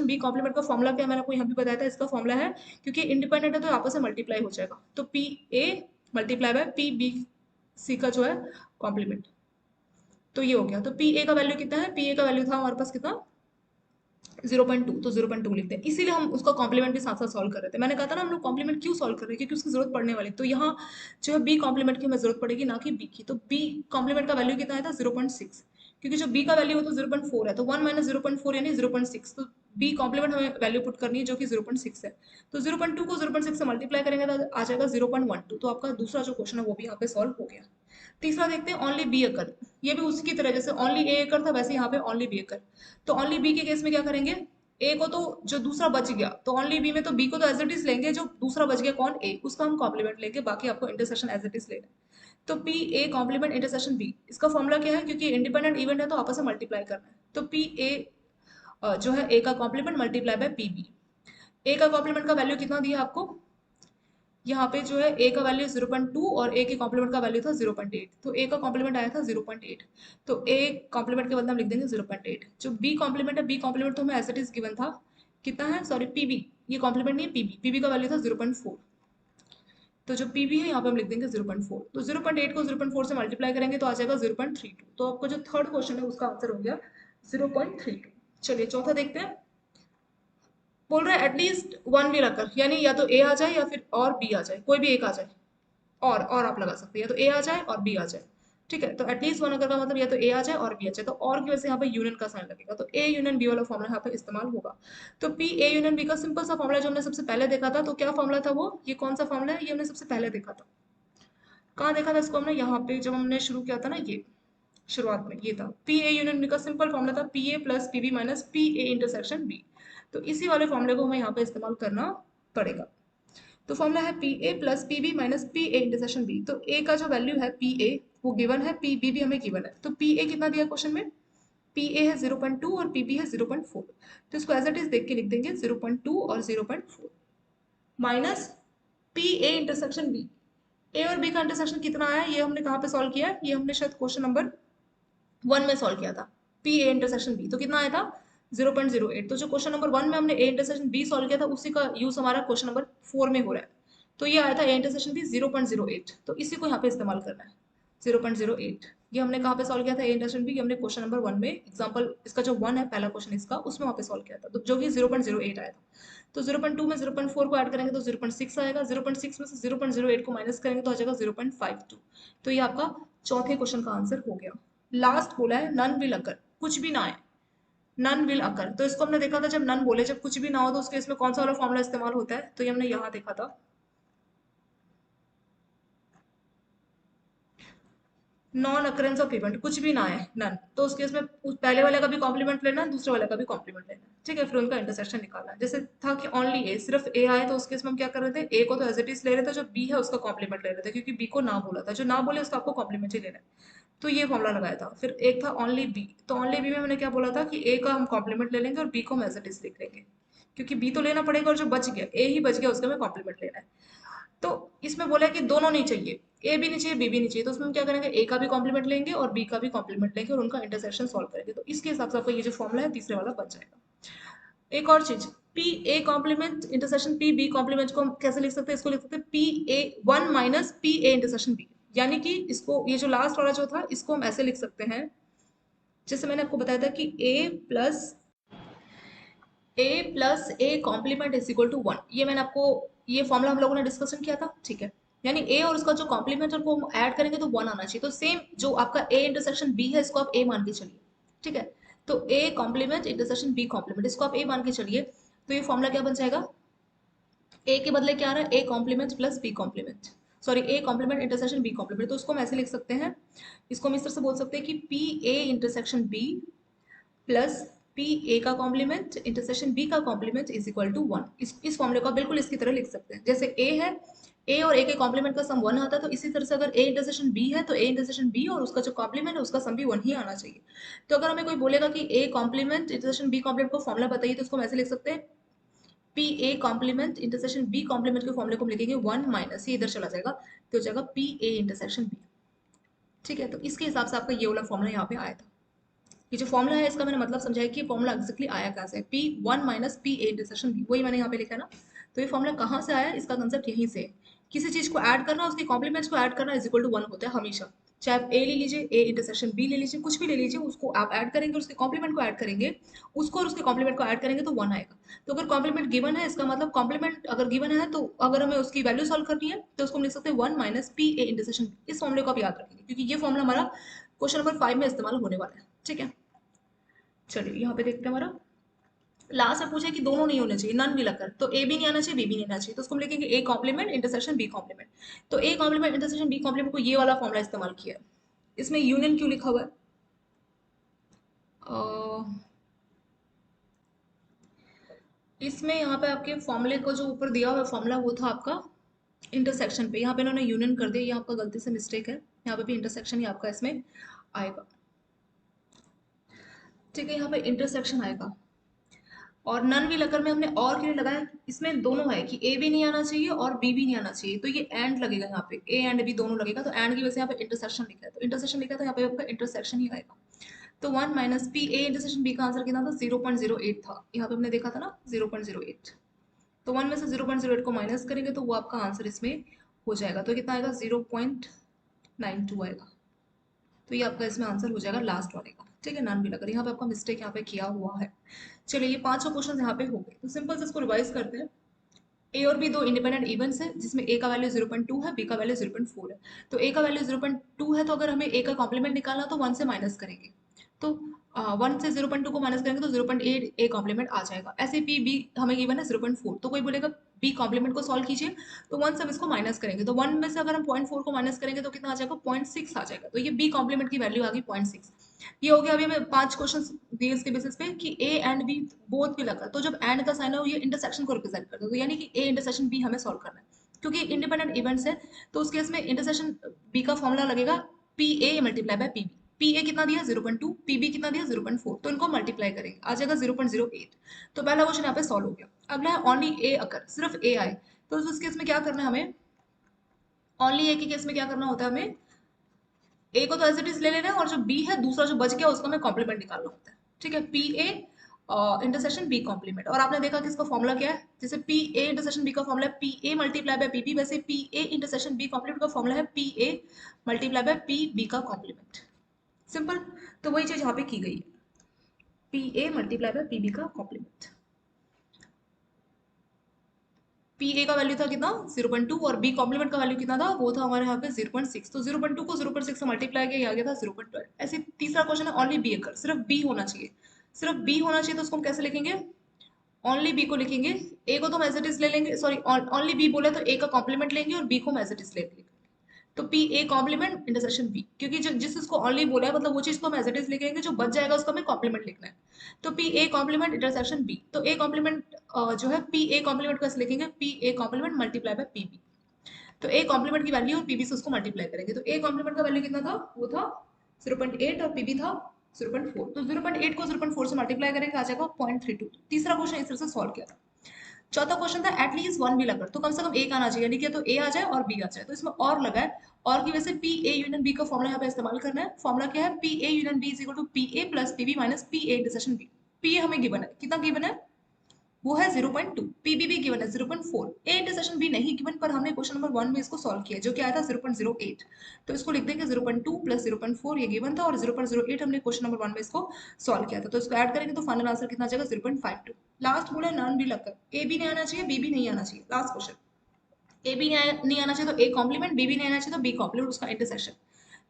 S1: B complement का फॉर्मूला क्या मैंने आपको यहाँ भी बताया था, इसका फॉर्मूला है, क्योंकि इंडिपेंडेंट है तो आपस में मल्टीप्लाई हो जाएगा, तो P A multiply by P B C का जो है कॉम्प्लीमेंट। तो ये हो गया। तो पी ए का वैल्यू कितना है, पी ए का वैल्यू था हमारे पास कितना, 0.2, तो 0.2 लिखते हैं, इसीलिए हम उसका कॉम्प्लीमेंट भी साथ साथ सॉल्व कर रहे थे। मैंने कहा था ना हम लोग कॉम्प्लीमेंट क्यों सॉल्व कर रहे हैं, क्योंकि उसकी जरूरत पड़ने वाली। तो यहाँ जो है बी कॉम्प्लीमेंट की हमें जरूरत पड़ेगी, ना कि बी की। तो बी कॉम्प्लीमेंट का वैल्यू कितना आया था 0.6, क्योंकि जो बी का वैल्यू है तो 0.4 है, तो 1 माइनस 0.4 यानी 0.6। तो बी कॉम्प्लीमेंट हमें वैल्यू पुट करनी है जो कि 0.6 है। तो 0.2 को 0.6 से मल्टीप्लाई करेंगे तो आ जाएगा 0.12। तो आपका दूसरा जो क्वेश्चन है वो भी यहाँ पे सॉल्व हो गया। तीसरा देखते हैं, ओनली बी अकर। ये भी उसी की तरह, जैसे ओनली ए अकर था वैसे यहाँ पे ओनली बी अकर। तो ओनली बी के केस में क्या करेंगे, ए को तो जो दूसरा बच गया तो ओनली बी में तो बी को तो एज इट इज लेंगे, जो दूसरा बच गया कौन, ए, उसका हम कॉम्प्लीमेंट लेंगे, बाकी आपको इंटरसेक्शन एज इट इज लेना है। तो P A complement intersection B, इसका फॉर्मूला क्या है, क्योंकि इंडिपेंडेंट इवेंट है तो आपस में मल्टीप्लाई करना है। तो पी ए जो है ए का complement multiply by P B. A का कॉम्प्लीमेंट का वैल्यू कितना दिया आपको, यहाँ पे जो है ए का वैल्यू 0.2 और ए के कॉम्प्लीमेंट का वैल्यू था 0.8, तो ए का कॉम्प्लीमेंट आया था 0.8। तो ए कॉम्प्लीमेंट के बदले हम लिख देंगे 0.8। जो बी कॉम्प्लीमेंट है, बी कॉम्प्लीमेंट तो हमें एज इट इज गिवन था, कितना है, सॉरी पीबी, ये कॉम्प्लीमेंट नहीं है, पीबी, पीबी का वैल्यू था 0.4। तो जो पीबी है यहाँ पे हम लिख देंगे 0.4। तो 0.8 को 0.4 से मल्टीप्लाई करेंगे तो आ जाएगा 0.32। तो आपका जो थर्ड क्वेश्चन है उसका आंसर हो गया 0.32। चलिए चौथा देखते हैं। बोल रहा है एटलीस्ट वन भी रखकर, यानी या तो ए आ जाए या फिर और बी आ जाए, कोई भी एक आ जाए। और आप लगा सकते हैं, या तो ए आ जाए और बी आ जाए। ठीक है, तो एटलीस्ट वन अगर का मतलब या तो ए आ जाए और बी आ जाए, तो और की वजह से यहाँ पे यूनियन का साइन लगेगा, तो ए यूनियन बी वाला फॉर्मूला यहाँ पे इस्तेमाल होगा। तो पी ए यूनियन बी का सिंपल सा फॉर्मूला जो हमने सबसे पहले देखा था, तो क्या फॉर्मूला था वो, ये कौन सा फॉर्मूला है, ये हमने सबसे पहले देखा था। कहाँ देखा था इसको हमने, यहाँ पे जब हमने शुरू किया था ना, ये शुरुआत में ये था, पी ए यूनियन बी का सिंपल फॉर्मूला था P A plus P B minus P A intersection B. तो इसी वाले फॉर्मूले को हमें यहाँ पे इस्तेमाल करना पड़ेगा। तो फॉर्मूला है P A plus P B minus P A intersection B. तो ए का जो वैल्यू है पी ए वो गिवन है, पी बी भी हमें गिवन है। तो पी ए कितना दिया क्वेश्चन में, पी ए है 0.2 और पी बी है 0.4। तो इसको एज इट इज देख के लिख देंगे 0.2 और 0.4 minus P A intersection B. A और बी का इंटरसेक्शन कितना आया, ये हमने कहाँ पे सॉल्व किया है, ये हमने शायद क्वेश्चन नंबर 1 में सॉल्व किया था। पी ए इंटरसेक्शन बी तो कितना आया था 0.08। तो जो क्वेश्चन नंबर 1 में हमने ए इंटरसेक्शन बी सॉल्व किया था उसी का यूज हमारा क्वेश्चन नंबर 4 में हो रहा है। तो ये आया था ए इंटरसेक्शन बी 0.08, तो इसी को यहाँ पे इस्तेमाल करना है 0.08। ये हमने कहाँ पे सॉल्व किया था ए इंटरसेक्शन बी, हमने क्वेश्चन नंबर 1 में एग्जाम्पल इसका जो 1 है पहला क्वेश्चन इसका, उसमें वहाँ पे सॉल्व किया था, तो जो कि 0.08 आया था। तो 0.2 में 0.4 को ऐड करेंगे तो 0.6 आएगा, 0.6 में से 0.08 को माइनस करेंगे तो आ जाएगा 0.52। तो ये आपका चौथे क्वेश्चन का आंसर हो गया। लास्ट बोला है नन विल अकर, कुछ भी ना आए, नन विल अकर। तो इसको हमने देखा था जब नन बोले, जब कुछ भी ना हो तो उसके इसमें कौन सा वाला फॉर्मूला इस्तेमाल होता है, तो ये हमने यहाँ देखा था, नॉन अकरेंस ऑफ इवेंट, कुछ भी ना है नन, तो उसके इसमें पहले वाले का भी कॉम्प्लीमेंट लेना है, दूसरे वाले का भी कॉम्प्लीमेंट लेना है। ठीक है, फिर उनका इंटरसेक्शन निकालना है। जैसे था कि ओनली ए, सिर्फ ए आए, तो उसके इसमें हम क्या कर रहे थे, ए को तो एज इट इज ले रहे थे, जो बी है उसका कॉम्प्लीमेंट ले रहे थे, क्योंकि बी को ना बोला था, जो ना बोले उसका आपको कॉम्प्लीमेंट ही लेना है। तो ये फॉर्मूला लगाया था। फिर एक था ओनली बी, तो ओनली बी में मैंने क्या बोला था कि ए का हम कॉम्प्लीमेंट ले लेंगे और बी को हम एज इट इज लिख लेंगे, क्योंकि बी तो लेना पड़ेगा और जो बच गया ए ही बच गया उसका हमें कॉम्प्लीमेंट लेना है। तो इसमें बोला है कि दोनों नहीं चाहिए, ए भी नहीं चाहिए बी भी नहीं चाहिए, तो उसमें हम क्या करेंगे, ए का भी कॉम्प्लीमेंट लेंगे और बी का भी कॉम्प्लीमेंट लेंगे और उनका इंटरसेक्शन सॉल्व करेंगे। तो इसके हिसाब से आपका ये जो फॉर्मूला है तीसरे वाला बच जाएगा। एक और चीज, P A complement intersection P B complement को हम कैसे लिख सकते हैं, इसको लिख सकते हैं P A 1 minus P A intersection B. यानी कि इसको, ये जो लास्ट वाला जो था इसको हम ऐसे लिख सकते हैं, जैसे मैंने आपको बताया था कि A complement is equal to 1। ये मैंने आपको, ये फॉर्मूला हम लोगों ने डिस्कशन किया था। ठीक है, यानी ए और उसका जो कॉम्प्लीमेंट है उनको हम ऐड करेंगे तो 1 आना चाहिए। तो सेम जो आपका ए इंटरसेक्शन बी है इसको आप ए मान के चलिए। ठीक है, तो A complement intersection B complement, इसको आप ए मान के चलिए। तो ये फॉर्मूला क्या बन जाएगा, ए के बदले क्या आ रहा है, A complement plus B complement, sorry A complement intersection B complement. तो उसको हम ऐसे लिख सकते हैं, इसको हम इस तरह से बोल सकते हैं कि P A intersection B plus P A का कॉम्प्लीमेंट इंटरसेक्शन बी का कॉम्प्लीमेंट इज इक्वल टू 1। इस फॉर्मूले को बिल्कुल इसकी तरह लिख सकते हैं, जैसे ए है, ए और ए के कॉम्प्लीमेंट का सम 1 आता है, तो इसी तरह से अगर ए इंटरसेक्शन बी है तो ए इंटरसेक्शन बी और उसका जो कॉम्प्लीमेंट है उसका सम भी 1 ही आना चाहिए। तो अगर हमें कोई बोलेगा कि A complement intersection B complement को फॉर्मूला बताइए, तो उसको हम ऐसे लिख सकते हैं, P A complement intersection B complement के फॉर्मूले को हम लिखेंगे 1 माइनस, ये इधर चला जाएगा तो हो जाएगा पी ए इंटरसेक्शन बी। ठीक है, तो इसके हिसाब से आपका ये वाला फॉर्मूला यहाँ पे आया था। ये जो फॉर्मूला है इसका मैंने मतलब समझाया कि फॉर्मूला एक्जेक्टली आया कहाँ से, P 1 minus P A intersection B, वही मैंने यहाँ पे लिखा है ना। तो ये फॉर्मूला कहाँ से आया, इसका कंसेप्ट यहीं से है। किसी चीज को ऐड करना, उसके कॉम्प्लीमेंट्स को ऐड करना इज इक्वल टू 1 होता है हमेशा। चाहे आप ए ले लीजिए, ए इंटरसेक्शन बी ले लीजिए, कुछ भी ले लीजिए, उसको आप ऐड करेंगे, उसके कॉम्प्लीमेंट को ऐड करेंगे, उसको और उसके कॉम्प्लीमेंट को ऐड करेंगे तो 1 आएगा। तो अगर कॉम्प्लीमेंट गिवन है, इसका मतलब कॉम्प्लीमेंट अगर गिवन है, तो अगर हमें उसकी वैल्यू सॉल्व करनी है तो उसको हम लिख सकते हैं 1 minus P A intersection B. इस फॉर्मूले को आप याद रखेंगे क्योंकि ये फॉर्मूला हमारा क्वेश्चन नंबर 5 में इस्तेमाल होने वाला है। ठीक है, चलिए यहाँ पे देखते हैं हमारा लास्ट में पूछा है कि दोनों नहीं होने चाहिए, नन भी लगकर, तो ए भी नहीं आना चाहिए, बी भी नहीं आना चाहिए, तो उसको हम लिखेंगे A complement intersection B complement. तो A complement intersection B complement को ये वाला फॉर्मूला इस्तेमाल किया है। इसमें यूनियन क्यों लिखा हुआ है? इसमें यहाँ पे आपके फॉर्मूले को जो ऊपर दिया हुआ है फॉर्मूला, वो था आपका इंटरसेक्शन पे, यहाँ पे इन्होंने यूनियन कर दिया, ये आपका गलती से मिस्टेक है, यहाँ पे भी इंटरसेक्शन ही आपका इसमें आएगा। ठीक है, यहाँ पे इंटरसेक्शन आएगा। और नन भी लगकर में हमने और के लिए लगाया, इसमें दोनों है कि ए भी नहीं आना चाहिए और बी भी नहीं आना चाहिए, तो ये एंड लगेगा यहाँ पे, ए एंड बी दोनों लगेगा, तो एंड की वजह से यहाँ पे इंटरसेक्शन लिखा है, तो इंटरसेक्शन लिखा है तो यहाँ पे आपका इंटरसेक्शन ही आएगा। तो 1 minus P A intersection B का आंसर कितना था? 0.08 था, यहाँ पे हमने देखा था ना 0.08। तो 1 में से 0.08 को माइनस करेंगे तो वो आपका आंसर इसमें हो जाएगा, तो कितना आएगा? 0.92 आएगा। तो ये आपका इसमें आंसर हो जाएगा लास्ट वाले का। ठीक है, नन भी लगा, यहाँ पे आपका मिस्टेक यहाँ पे किया हुआ है। चलिए, ये पांचों क्वेश्चन यहाँ पे हो गए, तो सिंपल से इसको रिवाइज करते हैं। ए और बी दो इंडिपेंडेंट इवेंट्स है, जिसमें ए का वैल्यू 0.2 है, बी का वैल्यू 0.4 है। तो ए का वैल्यू 0.2 है, तो अगर हमें ए का कॉम्प्लीमेंट निकालना तो 1 से माइनस करेंगे, तो 1 से 0.2 को माइनस करेंगे तो 0.8 ए कॉम्प्लीमेंट आ जाएगा। ऐसे पी बी हमें गिवन है 0.4, तो कोई बोलेगा बी कॉम्प्लीमेंट को सॉल्व कीजिए, तो 1 से हम इसको माइनस करेंगे, तो 1 में से अगर हम 0.4 को माइनस करेंगे तो कितना आ जाएगा? 0.6 आ जाएगा, तो ये बी कॉम्प्लीमेंट की वैल्यू आ गई 0.6। ये हो गया। अभी हमें 5 क्वेश्चन दिए इसके बेसिस पे कि ए एंड बी बोथ भी लगा, तो जब एंड का साइन है ये इंटरसेक्शन को रिप्रेजेंट करता है, तो यानी कि ए इंटरसेक्शन बी हमें सॉल्व करना है, क्योंकि इंडिपेंडेंट इवेंट्स है, तो उस केस में इंटरसेक्शन बी का फॉर्मूला लगेगा P A multiply by P B. P A कितना दिया? 0.2, पी बी कितना दिया? 0.4, तो इनको मल्टीप्लाई करेंगे, आ जाएगा 0.08। तो पहला क्वेश्चन यहाँ पे सॉल्व हो गया। अगला है ओनली ए अकर, सिर्फ ए आए, तो उस केस में क्या करना है हमें? ओनली ए के केस में क्या करना होता है हमें? ए को तो एज इट इज ले लेना है, और जो बी है दूसरा जो बच गया उसका हमें कॉम्प्लीमेंट निकालना होता है। ठीक है, P A intersection B complement, और आपने देखा कि इसका फॉर्मूला क्या है? जैसे पी ए इंटरसेक्शन बी का फॉर्मूला है P A multiply by P B, वैसे P A intersection B complement का फॉर्मूला है P A multiply by P B का कॉम्प्लीमेंट। सिंपल। तो वही चीज यहाँ पे की गई है, P A multiply by P B का कॉम्प्लीमेंट। पी ए का वैल्यू था कितना? 0.2, और बी कॉम्प्लीमेंट का वैल्यू कितना था? वो था हमारे यहाँ पे 0.6, तो 0.2 को 0.6 से मल्टीप्लाई किया, आ गया था 0.12। ऐसे तीसरा क्वेश्चन है ओनली बी अकर, सिर्फ बी होना चाहिए, सिर्फ बी होना चाहिए, तो उसको हम कैसे लिखेंगे? ओनली बी को लिखेंगे, ए को तो हम एज इट इज ले लेंगे, सॉरी ओनली बी बोले तो ए का कॉम्प्लीमेंट लेंगे और बी को हम एज इट इज ले लेंगे, तो P A complement intersection B, क्योंकि जो जिस चीज को ओनली बोला है मतलब वो चीज तो हम एज इट इज लिखेंगे, जो बच जाएगा उसका हमें कॉम्प्लीमेंट लिखना है। तो P A complement intersection B, तो ए कॉम्प्लीमेंट जो है पी ए कॉम्प्लीमेंट कैसे लिखेंगे? P A complement multiply by P B. तो ए कॉम्प्लीमेंट की वैल्यू और पीबी से उसको मल्टीप्लाई करेंगे, तो ए कॉम्प्लीमेंट का वैल्यू कितना था? वो था 0.8 और पीबी था 0.4, तो 0.8 को 0.4 से मल्टीप्लाई करेंगे, आ जाएगा 0.32। तीसरा क्वेश्चन इस तरह से सॉल्व किया था। चौथा क्वेश्चन था एटलीस्ट वन भी लगा, तो कम से कम एक आना चाहिए, यानी कि तो ए आ जाए और बी आ जाए, तो इसमें और लगा है, और की वजह से पी ए यूनियन बी का फॉर्मूला यहाँ पे इस्तेमाल करना है। फॉर्मूला क्या है? P A union B is equal to P A plus P B minus P A intersection B. P A हमें गिवन है, कितना गिवन है? वो है 0.2, पीबी भी गिवन है 0.4, ए इंटरसेक्शन बी नहीं गिवन, पर हमने क्वेश्चन नंबर 1 में इसको सॉल्व किया जो कि आया था 0.08, तो इसको लिख देंगे 0.2 प्लस 0.4, ये गिवन था, और 0.08 हमने क्वेश्चन नंबर 1 में इसको सॉल्व किया था, तो इसको ऐड करेंगे तो फाइनल आंसर कितना आ जाएगा? 0.52। लास्ट बोला नॉन बी लगकर, ए भी नहीं आना चाहिए, बी भी नहीं आना चाहिए, लास्ट क्वेश्चन। ए भी नहीं आना चाहिए तो ए कॉम्प्लीमेंट, बी भी नहीं आना चाहिए तो बी कॉम्प्लीमेंट, उसका इंटरसेक्शन।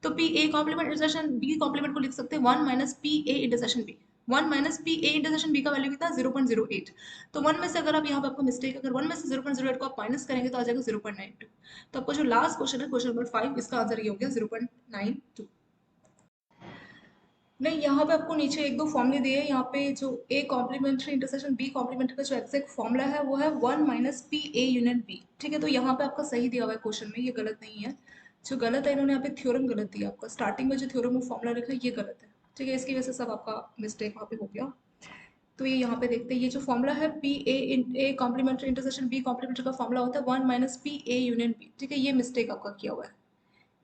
S1: तो P A complement intersection B complement को लिख सकते हैं 1 minus P A intersection B. 1 minus P A intersection B का वैल्यू कितना? 0.08। तो 1 में से अगर आप यहाँ पे आपको मिस्टेक, अगर 1 में से 0.08 को आप माइनस करेंगे तो आ जाएगा 0.92। तो आपको जो लास्ट क्वेश्चन है क्वेश्चन नंबर 5, इसका आंसर ये हो गया 0.92। नहीं, यहाँ पे आपको नीचे एक दो फॉर्मूले दिए हैं, यहाँ पे जो A complementary intersection B complementary का जो एग्जैक्ट फॉर्मूला है वो है 1 minus P A union B. ठीक है, तो यहाँ पे आपका सही दिया हुआ है क्वेश्चन में, ये गलत नहीं है। जो गलत है इन्होंने यहाँ पे थ्योरम गलत दिया आपका, स्टार्टिंग में जो थ्योरम में फॉर्मूला लिखा है ये गलत है। ठीक है, इसकी वजह से सब आपका मिस्टेक वहाँ पे हो गया। तो ये यहाँ पे देखते हैं, ये जो फॉर्मूला है P A complementary intersection B complementary का फॉर्मूला होता है 1 minus P A union B. ठीक है, ये मिस्टेक आपका किया हुआ है,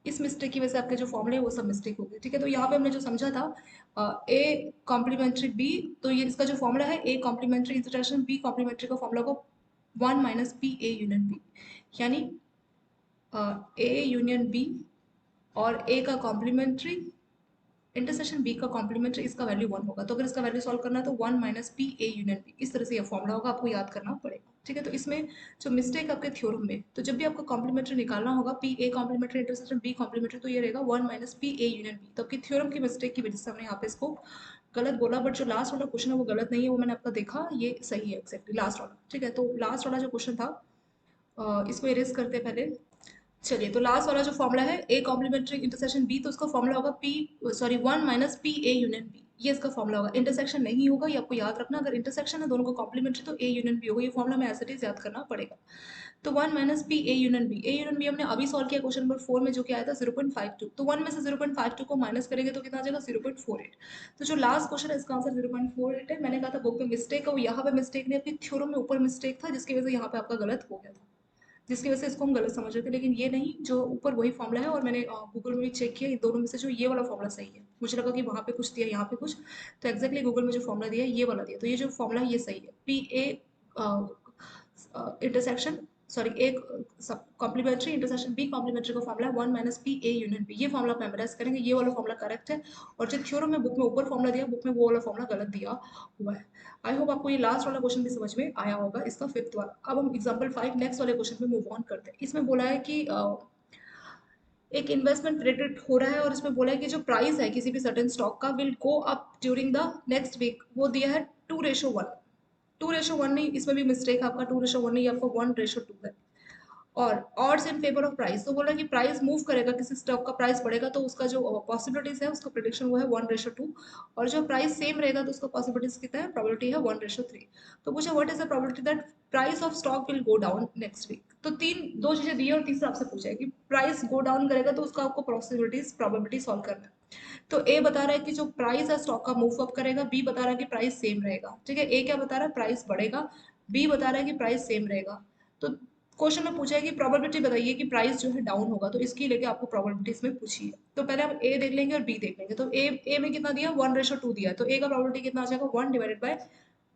S1: इस मिस्टेक की वजह से आपके जो फॉर्मूले हैं वो सब मिस्टेक हो गए। ठीक है, तो यहाँ पे हमने जो समझा था ए कॉम्प्लीमेंट्री बी, तो ये इसका जो फॉर्मूला है A complementary intersection B complementary का फॉर्मूला को 1 minus P A union B, यानी ए यूनियन बी और ए का कॉम्प्लीमेंट्री इंटरसेक्शन बी का कॉम्प्लीमेंट्री, इसका वैल्यू 1 होगा। तो अगर इसका वैल्यू सॉल्व करना है तो 1 minus P A union B, इस तरह से ये फॉर्मूला होगा, आपको याद करना पड़ेगा। ठीक है, तो इसमें जो मिस्टेक आपके थ्योरम में, तो जब भी आपको कॉम्प्लीमेंट्री निकालना होगा P A complementary intersection B complementary, तो ये रहेगा 1 minus P A union B. तो आपकी थ्योरम की मिस्टेक की वजह से हमने यहाँ पे इसको गलत बोला, बट जो लास्ट वाला क्वेश्चन है वो गलत नहीं है, वो मैंने आपका देखा, ये सही है एक्जैक्टली लास्ट वाला। ठीक है, तो लास्ट वाला जो क्वेश्चन था इसको इरेज करते हैं पहले। चलिए, तो लास्ट वाला जो फॉर्मूला है ए कॉम्प्लीमेंट्री इंटरसेक्शन बी, तो उसका फॉर्मूला होगा P, sorry 1 minus P A union B, ये इसका फॉर्मूला होगा। इंटरसेक्शन नहीं होगा, ये आपको याद रखना, अगर इंटरसेक्शन है दोनों को कॉम्प्लीमेंट्री तो ए यूनियन बी होगा, ये फॉर्मूला में एज इट इज याद करना पड़ेगा। तो 1 minus P A union B, A union B हमने अभी सॉल्व किया क्वेश्चन नंबर 4 में, जो कि आया था 0.52, तो 1 में से 0.52 को माइनस करेंगे तो कितना आ जाएगा 0.48। तो जो लास्ट क्वेश्चन है इसका आंसर 0.48 है। मैंने कहा था बुक में मिस्टेक है, वो यहाँ पे मिस्टेक नहीं, आपकी थ्योरम में ऊपर मिस्टेक था, जिसकी वजह से यहाँ पे आपका गलत हो गया था, जिसकी वजह से इसको हम गलत समझ रहे थे, लेकिन ये नहीं, जो ऊपर वही फॉर्मूला है। और मैंने गूगल में भी चेक किया, इन दोनों में से जो ये वाला फॉर्मूला सही है, मुझे लगा कि वहाँ पे कुछ दिया यहाँ पे कुछ, तो एक्जैक्टली गूगल में जो फॉर्मूला दिया है ये वाला दिया, तो ये जो फॉर्मूला है ये सही है। पी ए इंटरसेक्शन, सॉरी एक कॉम्प्लीमेंट्री इंटरसेक्शन बी कॉम्प्लीमेंट्री का फॉर्मूला है 1 minus P A union B, ये फॉर्मूला आप मेमोराइज करेंगे, ये वाला फॉर्मूला करेक्ट है। और जो थ्योरम में बुक में ऊपर फॉर्मूला दिया, बुक में वो वाला फॉर्मूला गलत दिया हुआ है। आई होप आपको ये लास्ट वाला क्वेश्चन भी समझ में आया होगा, इसका फिफ्थ वाला। अब हम एग्जांपल 5 नेक्स्ट वाले क्वेश्चन में मूव ऑन करते हैं। इसमें बोला है कि एक इन्वेस्टमेंट प्रेडिक्ट हो रहा है, और इसमें बोला है कि जो प्राइस है किसी भी सर्टेन स्टॉक का will go up during the next week, वो दिया है 2:1। 2:1 नहीं, इसमें भी मिस्टेक है आपका, 2:1 नहीं, आपको 1:2 है। और odds in favour of price, तो बोला कि प्राइस मूव करेगा, किसी स्टॉक का प्राइस बढ़ेगा तो उसका जो पॉसिबिलिटीज है उसका प्रिडिक्शन वो है 1:2, और जो प्राइस सेम रहेगा तो उसका पॉसिबिलिटीज कितना है, प्रोबेबिलिटी है 1:3। तो पूछा what is the probability that price of stock will go down next week. तो दो चीजें दी है, और तीसरा आपसे पूछा है कि प्राइस गो डाउन करेगा तो उसका आपको प्रोबेबिलिटी सॉल्व करना है। तो ए बता रहा है कि जो प्राइस है स्टॉक का मूव अप करेगा, बी बता रहा है कि प्राइस सेम रहेगा। ठीक है, ए क्या बता रहा है, प्राइस बढ़ेगा, बी बता रहा है कि प्राइस सेम रहेगा। तो क्वेश्चन में पूछा है कि प्रोबेबिलिटी बताइए कि प्राइस जो है डाउन होगा, तो इसकी लेके आपको प्रोबेबिलिटी इसमें पूछी है। तो पहले हम ए देख लेंगे और बी देख लेंगे। तो ए में कितना दिया, 1:2 दिया है, तो ए का प्रोबेबिलिटी कितना आ जाएगा,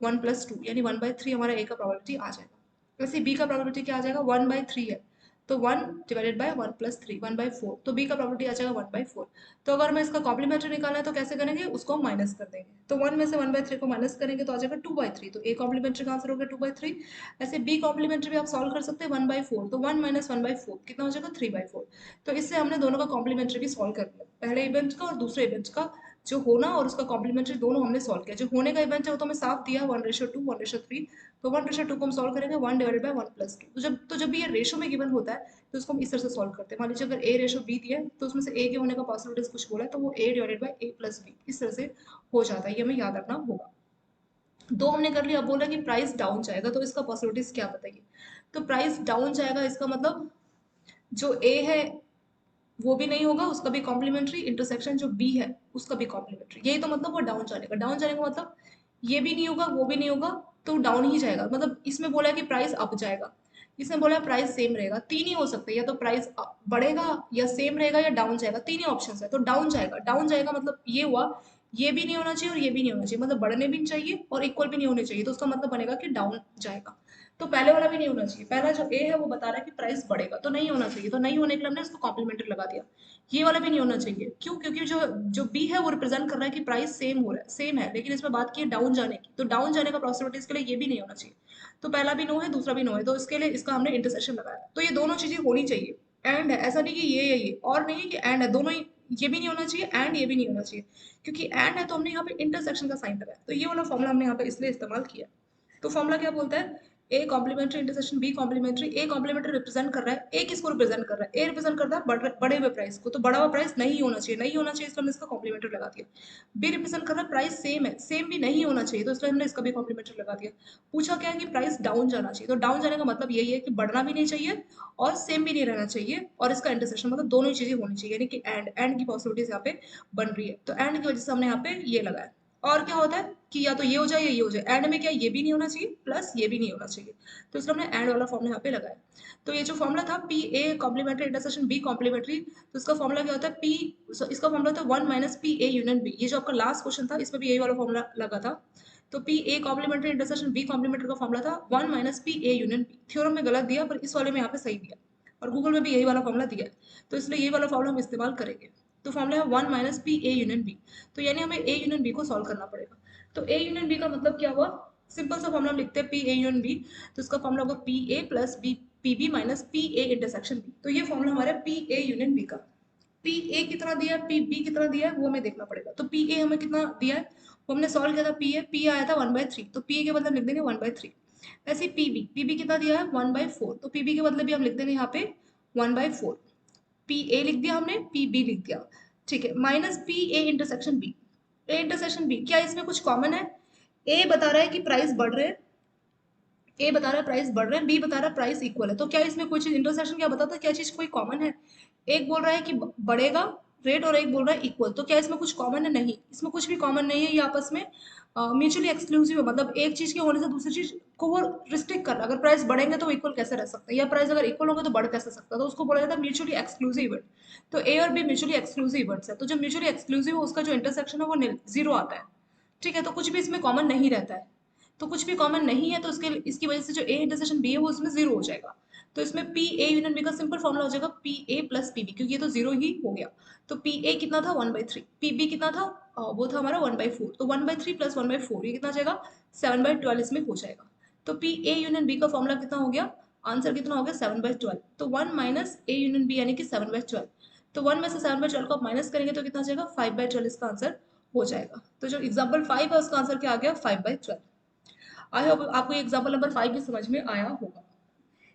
S1: 1/1+2, यानी 1/3 हमारा ए का प्रोबेबिलिटी आ जाएगा। वैसे बी का प्रोबेबिलिटी क्या आ जाएगा, 1/3 है, तो 1/1+3, 1/4, तो बी का प्रोबेबिलिटी आ जाएगा 1/4। तो अगर हमें इसका कॉम्प्लीमेंट्री निकालना है तो कैसे करेंगे, उसको हम माइनस कर देंगे। तो 1 में से 1/3 को माइनस करेंगे तो आ जाएगा 2/3, तो ए कॉम्प्लीमेंट्री का आंसर हो गया 2/3। ऐसे बी कॉम्प्लीमेंट्री भी आप सॉल्व कर सकते हैं 1/4, तो 1 माइनस 1/4 कितना हो जाएगा 3/4। तो इससे हमने दोनों का कॉम्प्लीमेंट्री भी सॉल्व कर लिया, पहले इवेंट का और दूसरे इवेंट का, जो होना और उसका कॉम्प्लीमेंट्री दोनों हमने सॉल्व किया। जो होने का इवेंट है वो तो हमें साफ दिया 1:2, 1:3, तो 1:2 को हम सॉल्व करेंगे 1/1+2। तो जब भी ये रेशो में गिवन होता है तो उसको हम इस तरह से सॉल्व करते हैं। मान लीजिए अगर a/b दिया है तो उसमें से a के होने का पॉसिबिलिटीज कुछ बोला है, तो वो a/a+b इस तरह से हो जाता है, ये हमें याद रखना होगा। दो हमने कर लिया, अब बोला कि प्राइस डाउन जाएगा, तो इसका पॉसिबिलिटीज क्या बताइए। तो प्राइस डाउन जाएगा, इसका मतलब जो ए है वो भी नहीं होगा, उसका भी कॉम्प्लीमेंट्री, इंटरसेक्शन जो बी है उसका भी कॉम्प्लीमेंट्री, यही तो मतलब वो डाउन जाने का। डाउन जाने का मतलब ये भी नहीं होगा वो भी नहीं होगा, तो डाउन ही जाएगा। मतलब इसमें बोला है कि प्राइस अप जाएगा, इसमें बोला है प्राइस सेम रहेगा। तीन ही हो सकते हैं, या तो प्राइस बढ़ेगा या सेम रहेगा या डाउन जाएगा, तीन ही ऑप्शन है। तो डाउन जाएगा, डाउन जाएगा मतलब ये हुआ, ये भी नहीं होना चाहिए और ये भी नहीं होना चाहिए, मतलब बढ़ने भी नहीं चाहिए और इक्वल भी नहीं होने चाहिए, तो उसका मतलब बनेगा कि डाउन जाएगा। तो पहले वाला भी नहीं होना चाहिए, पहला जो ए है वो बता रहा है कि प्राइस बढ़ेगा, तो नहीं होना चाहिए, तो नहीं होने के लिए हमने इसको कॉम्प्लीमेंट्री लगा दिया। ये वाला भी नहीं होना चाहिए, क्यों, क्योंकि जो जो बी है वो रिप्रेजेंट कर रहा है कि प्राइस सेम हो रहा है, सेम है, लेकिन इसमें बात की है डाउन जाने की, तो डाउन जाने का पॉसिबिलिटी के लिए ये भी नहीं होना चाहिए। तो पहला भी नो है, दूसरा भी नो है, तो इसके लिए इसका हमने इंटरसेक्शन लगाया। तो ये दोनों चीजें होनी चाहिए, एंड है, ऐसा नहीं कि ये है ये, और नहीं है कि एंड है, दोनों ही, ये भी नहीं होना चाहिए एंड ये भी नहीं होना चाहिए, क्योंकि एंड है तो हमने यहाँ पे इंटरसेक्शन का साइन लगाया, तो ये वाला फॉर्मूला हमने यहाँ पे इसलिए इस्तेमाल किया। तो फॉर्मूला क्या बोलता है, A complementary intersection B complementary. A complementary represent कर रहा है, ए किसको रिप्रेजेंट कर रहा है, ए रिप्रेजेंट करता है बड़े हुए प्राइस को, तो बड़ा हुआ प्राइस नहीं होना चाहिए, नहीं होना चाहिए, इसलिए हमने इसका कॉम्प्लीमेंट्री लगा दिया। बी रिप्रेजेंट कर रहा है प्राइस सेम है, सेम भी नहीं होना चाहिए, तो इसलिए हमने इसका भी कॉम्प्लीमेंट्री लगा दिया। पूछा क्या है कि प्राइस डाउन जाना चाहिए, तो डाउन जाने का मतलब यही है कि बढ़ना भी नहीं चाहिए और सेम भी नहीं रहना चाहिए, और इसका इंटरसेक्शन मतलब दोनों ही चीजें होनी चाहिए, यानी कि एंड की पॉसिबिलिटीज यहाँ पे बन रही है, तो एंड की वजह से हमने यहाँ पे ये लगाया। और क्या होता है कि या तो ये हो जाए या ये हो जाए, एंड में क्या ये भी नहीं होना चाहिए प्लस ये भी नहीं होना चाहिए, तो इसलिए हमने एंड वाला फॉर्मूला यहाँ पे लगाया। तो ये जो फॉर्मूला था P A complementary intersection B complementary, तो इसका फॉर्मूला क्या होता है पी, इसका फॉर्मूला होता है 1 minus P A union B. ये जो आपका लास्ट क्वेश्चन था इसमें भी यही वाला फॉर्मूला लगा था। तो P A complementary intersection B complementary का फॉर्मूला था 1 minus P A union B. Theorem में गलत दिया पर इस वाले में यहाँ पे सही दिया। और गूगल में भी यही वाला फॉर्मूला दिया है, तो इसलिए यही वाला फॉर्मूला हम इस्तेमाल करेंगे। तो फॉर्मूला है 1 minus P A union B. तो यानी हमें ए यूनियन बी को सॉल्व करना पड़ेगा। तो ए यूनियन बी का मतलब क्या हुआ, सिंपल सा फॉर्मूला हम लिखते हैं पी ए यूनियन बी। तो इसका फॉर्मूला होगा P A plus B P B minus P A intersection B. तो ये फॉर्मूला हमारा पी ए यूनियन बी का। पी ए कितना दिया है, पी बी कितना दिया है, वो हमें देखना पड़ेगा। तो पी ए हमें कितना दिया है, वो हमने सॉल्व किया था। पी आया था 1/3, तो पी ए के बदले लिख देंगे 1/3। ऐसे पी बी कितना दिया है 1/4, तो पी बी के बदले भी हम लिख देंगे यहाँ पे 1/4। पी ए लिख दिया हमने, पी बी लिख दिया, ठीक है। Minus P A intersection B. A intersection B, क्या इसमें कुछ कॉमन है? ए बता रहा है कि प्राइस बढ़ रहे हैं, ए बता रहा है प्राइस बढ़ रहे हैं, बी बता रहा है प्राइस इक्वल है। तो क्या इसमें कोई चीज इंटरसेक्शन क्या बताता है, क्या चीज कोई कॉमन है? एक बोल रहा है कि बढ़ेगा रेट और एक बोल रहा है इक्वल, तो क्या इसमें कुछ कॉमन है? नहीं, इसमें कुछ भी कॉमन नहीं है। ये आपस में म्यूचुअली एक्सक्लूसिव है, मतलब एक चीज के होने से दूसरी चीज को वो रिस्ट्रिक्ट कर रहा है। अगर प्राइस बढ़ेंगे तो इक्वल कैसे रह सकता है, या प्राइस अगर इक्वल होगा तो बढ़ कैसे सकता है, तो उसको बोला जाता है म्यूचुअली एक्सक्लूसिव इवेंट। तो ए और बी म्यूचुअली एक्सक्लूसिव इवेंट्स है, तो जो म्यूचुअली एक्सक्लूसिव है उसका जो इंटरसेक्शन है वो जीरो आता है, ठीक है। तो कुछ भी इसमें कॉमन नहीं रहता है, तो कुछ भी कॉमन नहीं है, तो इसके इसकी वजह से जो ए इंटरसेक्शन बी है वो उसमें जीरो हो जाएगा। तो इसमें पी ए यूनियन बी का सिंपल फॉर्मूला हो जाएगा P A plus P B, क्योंकि ये तो जीरो ही हो गया। तो पी ए कितना था 1/3, पी बी कितना था वो था हमारा 1/4, तो 1/3 प्लस 1/4 ये कितना आ जाएगा 7/12 इसमें हो जाएगा। तो पी ए यूनियन बी का फॉर्मूला कितना हो गया, आंसर कितना हो गया 7/12। तो 1 माइनस ए यूनियन बी यानी कि 7/12। तो 1 में से 7/12 को आप माइनस करेंगे तो कितना आ जाएगा 5/12 इसका आंसर हो जाएगा। तो जो एग्जाम्पल 5 है उसका आंसर क्या आ गया 5/12। आई होप आपको ये एग्जाम्पल नंबर 5 भी समझ में आया होगा।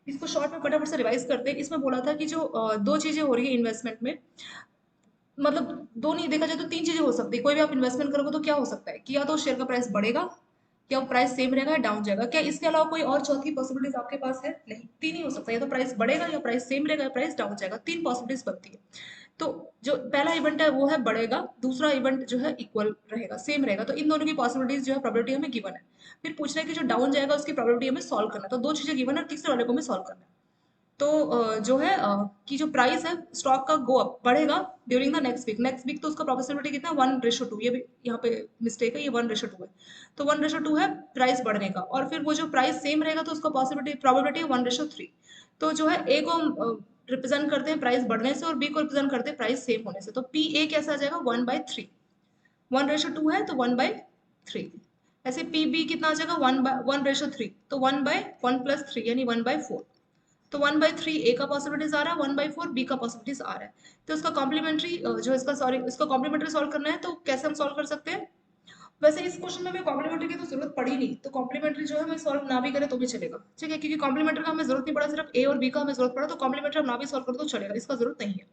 S1: इसको शॉर्ट में फटाफट से रिवाइज करते हैं। इसमें बोला था कि जो दो चीजें हो रही है इन्वेस्टमेंट में, मतलब दो नहीं, देखा जाए तो तीन चीजें हो सकती है। कोई भी आप इन्वेस्टमेंट करोगे तो क्या हो सकता है कि या तो शेयर का प्राइस बढ़ेगा, क्या वो प्राइस सेम रहेगा या डाउन जाएगा। क्या इसके अलावा कोई और चौथी पॉसिबिलिटीज आपके पास है? नहीं, तीन ही हो सकता है, या तो प्राइस बढ़ेगा या प्राइस सेम रहेगा या प्राइस डाउन जाएगा, तीन पॉसिबिलिटीज बनती है। तो जो पहला इवेंट है वो है बढ़ेगा, दूसरा इवेंट जो है इक्वल रहेगा, सेम रहेगा। तो इन दोनों की पॉसिबिलिटीज जो है प्रोबेबिलिटी हमें गिवन है। फिर पूछ रहे हैं कि जो डाउन जाएगा उसकी प्रोबेबिलिटी हमें सॉल्व करना है। तो दो चीजें गिवन है और तीसरे वाले को हमें सॉल्व करना है। तो जो है कि जो प्राइस है स्टॉक का गो अप बढ़ेगा ड्यूरिंग द नेक्स्ट वीक, तो उसका प्रोबेबिलिटी कितना है 1:2। ये भी यहाँ पे मिस्टेक है, ये 1:2 है। तो 1:2 है प्राइस बढ़ने का, और फिर वो जो प्राइस सेम रहेगा तो उसका पॉसिबिलिटी प्रोबेबिलिटी है 1:3। तो जो है ए को हम रिप्रेजेंट करते हैं प्राइस बढ़ने से और बी को रिप्रेजेंट करते हैं प्राइस सेम होने से। तो पी ए कैसा आ जाएगा 1/3, 1:2 है तो 1/3। ऐसे पी बी कितना आ जाएगा 1/3, तो 1/1+3 यानी 1/4। तो 1/3 ए का पॉसिबिलिटीज आ रहा है, 1/4 बी का पॉसिबिलिटीज आ रहा है। तो इसका कॉम्प्लीमेंट्री जो इसका सॉरी इसका कॉम्प्लीमेंट्री सॉल्व करना है, तो कैसे हम सॉल्व कर सकते हैं? वैसे इस क्वेश्चन में हमें कॉम्प्लीमेंट्री की तो जरूरत पड़ी नहीं, तो कॉम्प्लीमेंट्री जो है हमें सॉल्व ना भी करें तो भी चलेगा, ठीक है। क्योंकि कॉम्प्लीमेंट्री का हमें जरूरत नहीं पड़ा, सिर्फ ए और बी का हमें जरूरत पड़ा, तो कॉम्प्लीमेंट्री हम ना भी सॉल्व करें तो चलेगा, इसका जरूरत नहीं है।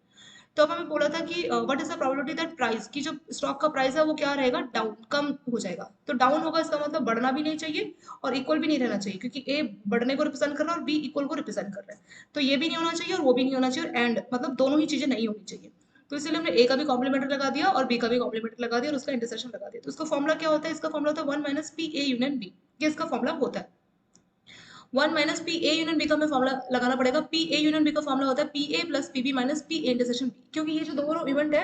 S1: तो अब हमें बोला था कि what is the probability that price की जो स्टॉक का प्राइस है वो क्या रहेगा, डाउन, कम हो जाएगा। तो डाउन होगा इसका मतलब बढ़ना भी नहीं चाहिए और इक्वल भी नहीं रहना चाहिए, क्योंकि ए बढ़ने को रिप्रेजेंट कर रहा है और बी इक्वल को रिप्रेजेंट कर रहा है। तो ये भी नहीं होना चाहिए और वो भी नहीं होना चाहिए, और एंड मतलब दोनों ही चीजें नहीं होनी चाहिए। तो इसलिए हमने ए का भी कॉम्प्लीमेंट्री लगा दिया और बी का भी कॉम्प्लीमेंट्री लगा दिया और उसका इंटरसेक्शन लगा दिया। तो इसका फॉर्मुला क्या होता है, इसका फॉर्मुला होता है 1 minus P A union B. ये इसका फॉर्मुला होता है 1 minus P A union B का हमें फॉर्मुला लगाना पड़ेगा। पी ए यूनियन बी का फॉर्मुला होता है P A plus P B minus P A intersection B. क्योंकि ये जो दोनों इवेंट है,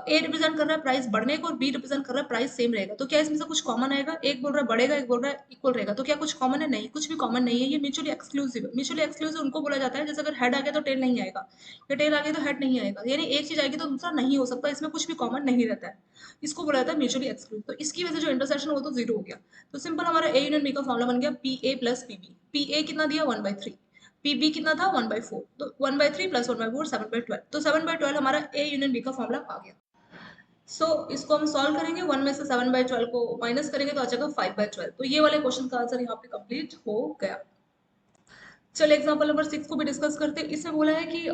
S1: ए रिप्रेजेंट कर रहा है प्राइस बढ़ने को और बी रिप्रेजेंट कर रहा है प्राइस सेम रहेगा। तो क्या इसमें से कुछ कॉमन आएगा? एक बोल रहा है बढ़ेगा, एक बोल रहा है इक्वल रहेगा, तो क्या कुछ कॉमन है? नहीं, कुछ भी कॉमन नहीं है। ये म्यूचुअली एक्सक्लूसिव है। म्यूचुअली एक्सक्लूसिव उनको बोला जाता है जैसे अगर हेड आ गया तो टेल नहीं आएगा, या टेल आ गया तो हेड नहीं आएगा, यानी एक चीज आएगी तो दूसरा नहीं हो सकता, इसमें कुछ भी कॉमन नहीं रहता है। इसको बोला जाता है म्यूचुअली एक्सक्लूसिव। तो इसकी वजह से जो इंटरसेक्शन हो तो जीरो हो गया। तो सिंपल हमारा ए यूनियन बी का फॉर्मुला बन गया P A plus P B. P A कितना दिया 1/3, पी बी कितना था 1/4, तो 1/3 प्लस 1/4 7/12। तो 7/12 हमारा ए यूनियन बी का फॉर्मुला आ गया। इसको हम सॉल्व करेंगे, 1 में से 7/12 को माइनस करेंगे तो आ जाएगा 5/12। तो ये वाले क्वेश्चन का आंसर यहाँ पे कंप्लीट हो गया। चलिए एग्जांपल नंबर 6 को भी डिस्कस करते हैं। इसमें बोला है कि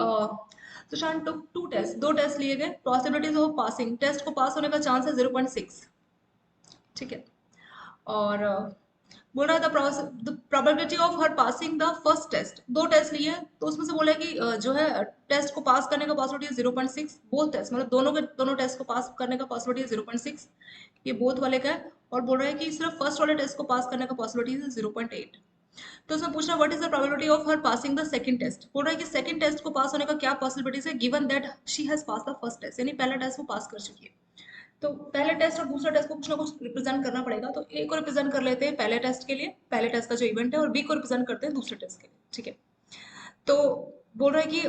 S1: सुशांत टुक टू टेस्ट, दो टेस्ट लिए गए, पॉसिबिलिटीज ऑफ पासिंग, टेस्ट को पास होने का चांस है 0.6, ठीक है। और बोल रहा था the probability of her passing the first test. दो टेस्ट लिए तो उसमें से बोला है कि जो है टेस्ट को पास करने का पॉसिबिलिटी है 0.6। बोथ टेस्ट मतलब दोनों के दोनों टेस्ट को पास करने का पॉसिबिलिटी है 0.6, ये बोथ वाले का है। और बोल रहा है कि सिर्फ फर्स्ट वाले टेस्ट को पास करने का पॉसिबिलिटी है 0.8। तो उसमें पूछ रहा है what is the probability of her passing the second test. बोल रहा है कि सेकंड टेस्ट को पास होने का क्या पॉसिबिलिटीज है, given that she has pass the first test, यानी पहला टेस्ट वो पास कर चुकी है। तो पहले टेस्ट और दूसरा टेस्ट को कुछ ना कुछ रिप्रेजेंट करना पड़ेगा। तो ए को रिप्रेजेंट कर लेते हैं पहले टेस्ट के लिए, पहले टेस्ट का जो इवेंट है, और बी को रिप्रेजेंट करते हैं दूसरे टेस्ट के लिए, ठीक है। तो बोल रहा है कि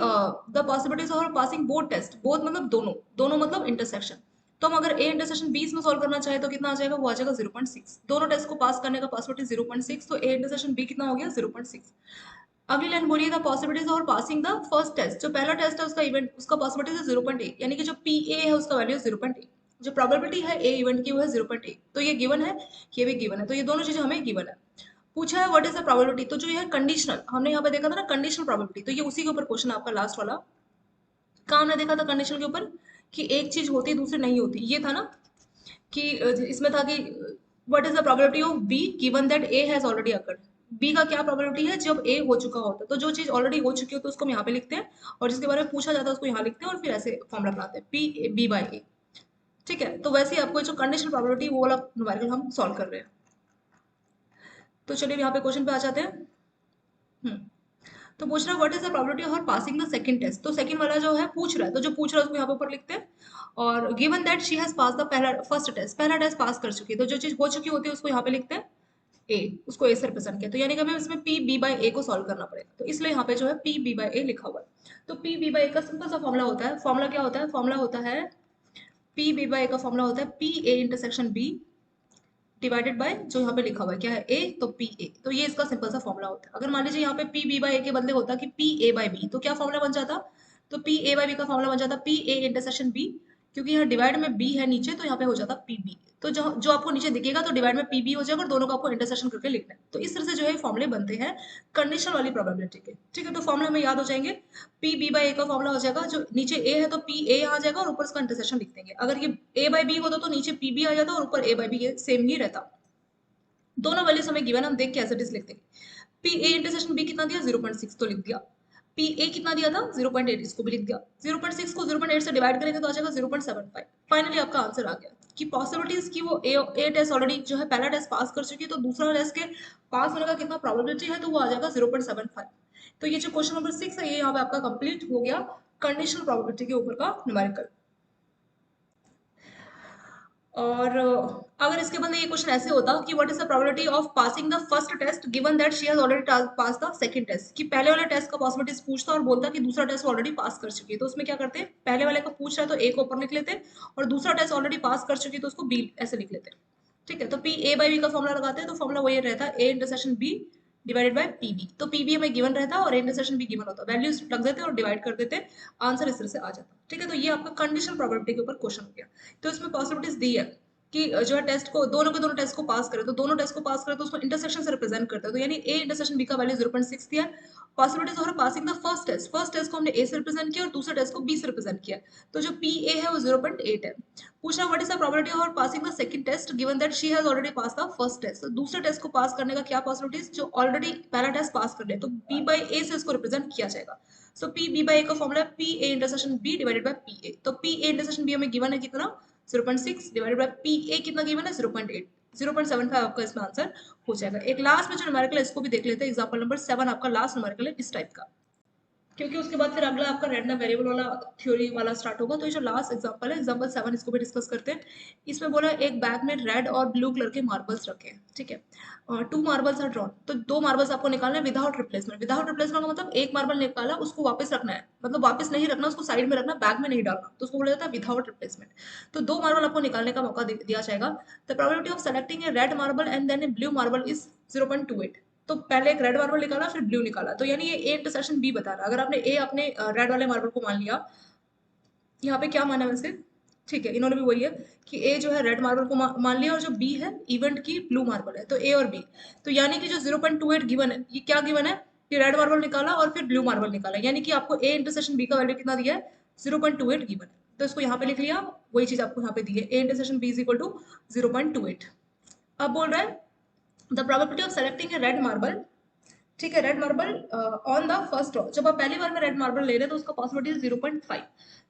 S1: the possibilities of passing both test, both मतलब दोनों, दोनों मतलब इंटरसेक्शन। तो हम अगर ए इंटरसेक्शन बी इसमें सॉल्व करना चाहे तो कितना आ जाएगा, वो आ जाएगा 0.6। दोनों टेस्ट को पास करने का पॉसिबिलिटी 0.6, तो ए इंटरसेक्शन बी कितना हो गया 0.6। अगली लाइन बोलिए the possibilities of passing the first test, जो पहला टेस्ट है उसका इवेंट, उसका पॉसिबिलिटी है 0.8, यानी कि जो पी ए है उसका वैल्यू 0.8, जो प्रोबेबिलिटी है ए इवेंट की वो है 0.8। तो ये गिवन है, ये भी गिवन है, तो ये दोनों चीजें हमें गिवन है। पूछा है व्हाट इज द प्रोबेबिलिटी, तो जो ये है कंडीशनल, हमने यहाँ पे देखा था ना कंडीशनल प्रोबेबिलिटी, तो ये उसी के ऊपर क्वेश्चन आपका लास्ट वाला। कहाँ हमने देखा था कंडीशनल के ऊपर कि एक चीज होती दूसरी नहीं होती, ये था ना कि इसमें था कि what is the probability of B given that A has already occurred. B का क्या प्रोबेबिलिटी है जब ए हो चुका होता है, तो जो चीज ऑलरेडी हो चुकी हो तो उसको हम यहाँ पे लिखते हैं, और जिसके बारे में पूछा जाता है उसको यहाँ लिखते हैं, और फिर ऐसे फॉर्मुला बनाते हैं पी बी बाई ए। ठीक है, तो वैसे ही आपको जो कंडीशनल प्रोबेबिलिटी वो वाला न्यूमेरिकल हम सॉल्व कर रहे हैं। तो चलिए यहाँ पे क्वेश्चन पे आ जाते हैं। हम्म तो पूछ रहा है what is the probability of passing the second test, तो सेकंड वाला जो है पूछ रहा है, तो जो पूछ रहा है उसको यहाँ पे ऊपर लिखते हैं। और given that she has pass the पहला फर्स्ट टेस्ट, पहला टेस्ट पास कर चुकी है, तो जो चीज हो चुकी होती है उसको यहाँ पे लिखते हैं ए, उसको ए से रिप्रेजेंट किया, तो यानी कि हमें इसमें पी बी बाई ए को सॉल्व करना पड़ेगा, तो इसलिए यहाँ पे जो है पी बी बाई ए लिखा हुआ है। तो पी बी बाई ए का सिंपल सा फॉर्मुला होता है, फॉर्मुला क्या होता है, फॉर्मुला होता है पी बी बाई ए का फॉर्मुला होता है P A intersection B divided by जो यहाँ पे लिखा हुआ है क्या है ए, तो पी ए, तो ये इसका सिंपल सा फॉर्मुला होता है। अगर मान लीजिए यहाँ पे पी बी बाई ए के बदले होता कि पी ए बाई बी, तो क्या फॉर्मुला बन जाता, तो पी ए बाई बी का फॉर्मुला बन जाता पी ए इंटरसेक्शन बी, क्योंकि यहाँ डिवाइड में बी है नीचे, तो यहाँ पे हो जाता पी बी। तो जो जो आपको नीचे दिखेगा तो डिवाइड में पी बी हो जाएगा, और दोनों को आपको इंटरसेक्शन करके लिखना है, तो इस तरह से जो है फॉर्मुले बनते हैं कंडीशन वाली प्रोबेबिलिटी के। ठीक है, तो फॉर्मुला हमें याद हो जाएंगे, पी बी बाई ए का फॉर्मुला हो जाएगा, जो नीचे ए है तो पी ए आ जाएगा और ऊपर उसका इंटरसेक्शन लिख देंगे। अगर ये ए बाई बी होता तो नीचे पी बी आ जाता और ऊपर ए बाई बी सेम ही रहता। दोनों वैल्यूज हमें गिवन, हम देख के एज इट इज लिख देंगे। पी ए इंटरसेक्शन बी कितना दिया 0.6, तो लिख दिया। पी ए कितना दिया था 0.8, इसको भी लिख दिया। 0.6 को 0.8 से डिवाइड करेंगे तो आ जाएगा 0.75। फाइनली आपका आंसर आ गया कि पॉसिबिलिटीज की वो ए टेस्ट ऑलरेडी जो है पहला टेस्ट पास कर चुकी है, तो दूसरा टेस्ट के पास होने का कितना प्रोबेबिलिटी है, तो वो आ जाएगा 0.75। तो ये जो क्वेश्चन नंबर 6 है ये यहाँ पे आपका कंप्लीट हो गया कंडीशनल प्रोबेबिलिटी के ऊपर का न्यूमेरिकल। और अगर इसके बदले ये क्वेश्चन ऐसे होता कि what is the probability of passing the first test given that she has already pass the second test, कि पहले वाले टेस्ट का पॉसिबिलिटीज पूछता और बोलता कि दूसरा टेस्ट ऑलरेडी पास कर चुकी है, तो उसमें क्या करते हैं, पहले वाले का पूछ रहा है तो ए को ऊपर लिख लेते हैं, और दूसरा टेस्ट ऑलरेडी पास कर चुकी है तो उसको बी ऐसे लिख लेते हैं। ठीक है, तो पी ए बाई बी का फॉर्मुला लगाते हैं, तो फॉर्मुला वही रहता है A intersection B divided by P B, तो पी बी हमें गिवन रहता है और ए इंटरसेक्शन बी गिवन होता है, वैल्यूज रख देते हैं और डिवाइड कर देते हैं, आंसर इस तरह से आ जाता है। ठीक है, तो ये आपका कंडीशनल प्रोबेबिलिटी के ऊपर क्वेश्चन हो गया। तो इसमें पॉसिबिलिटीज दी है कि जो है टेस्ट को दोनों के दोनों टेस्ट को पास करे, तो दोनों टेस्ट को पास करे तो उसको इंटरसेक्शन से रिप्रेजेंट करता है, तो यानी ए इंटरसेक्शन बी का वैल्यू 0.6 दिया। Possibilities of passing the first test को हमने ए से रिप्रेजेंट किया और दूसरे टेस्ट को बी से रिप्रेजेंट किया, तो जो पी ए है वो 0.8 है। पूछना what is the probability of passing the second test given that she has already pass the first test, तो दूसरे टेस्ट को पास करने का क्या पॉसिबिलिटीज, जो ऑलरेडी पहला टेस्ट पास कर ले तो बी बाई ए से इसको रिप्रेजेंट किया जाएगा। So P B by A का formula P A intersection B divided by P A, तो पी ए इंटरसेक्शन बी हमें गिवन है कितना 0.6 डिवाइडेड बाय पी ए कितना गिवन है 0.8, 0.75 आपका इसमें आंसर हो जाएगा। एक लास्ट में जो न्यूमेरिकल है इसको भी देख लेते हैं, एग्जांपल नंबर 7 आपका लास्ट न्यूमेरिकल है इस टाइप का, क्योंकि उसके बाद फिर अगला आपका रैंडम वेरिएबल वाला थ्योरी वाला स्टार्ट होगा। तो ये जो लास्ट एग्जांपल है एग्जांपल 7, इसको भी डिस्कस करते हैं। इसमें बोला एक बैग में रेड और ब्लू कलर के मार्बल्स रखे हैं, ठीक है, 2 मार्बल्स आर ड्रॉन, तो 2 मार्बल्स आपको निकालना है विदाउट रिप्लेसमेंट। विदाउट रिप्लेसमेंट का मतलब एक मार्बल निकाला उसको वापस रखना है, मतलब वापस नहीं रखना, उसको साइड में रखना, बैग में नहीं डालना, तो उसको बोला जाता है विदाउट रिप्लेसमेंट। तो 2 मार्बल आपको निकालने का मौका दिया जाएगा। The probability of selecting a red marble and then a blue marble is 0.28, तो पहले एक रेड मार्बल निकाला फिर ब्लू निकाला, तो यानी ये ए इंटरसेक्शन बी बता रहा है। अगर आपने ए अपने रेड वाले मार्बल को मान लिया, यहाँ पे क्या माना वैसे, ठीक है इन्होंने भी वही है कि ए जो है रेड मार्बल को मान लिया और जो बी है इवेंट की ब्लू मार्बल है, तो ए और बी, तो यानी कि जो 0.28 गिवन है, ये क्या गिवन है कि रेड मार्बल निकाला और फिर ब्लू मार्बल निकाला, यानी कि आपको ए इंटरसेक्शन बी का वैल्यू कितना दिया है 0.28 गिवन है, तो इसको यहाँ पे लिख लिया, वही चीज आपको यहाँ पे दी है A intersection B is equal to 0.28। अब बोल रहा है the probability of selecting a red marble, ठीक है, red marble on the first row, जब आप पहली बार में रेड मार्बल ले रहे हैं तो उसका पॉसिबिलिटी 0.5,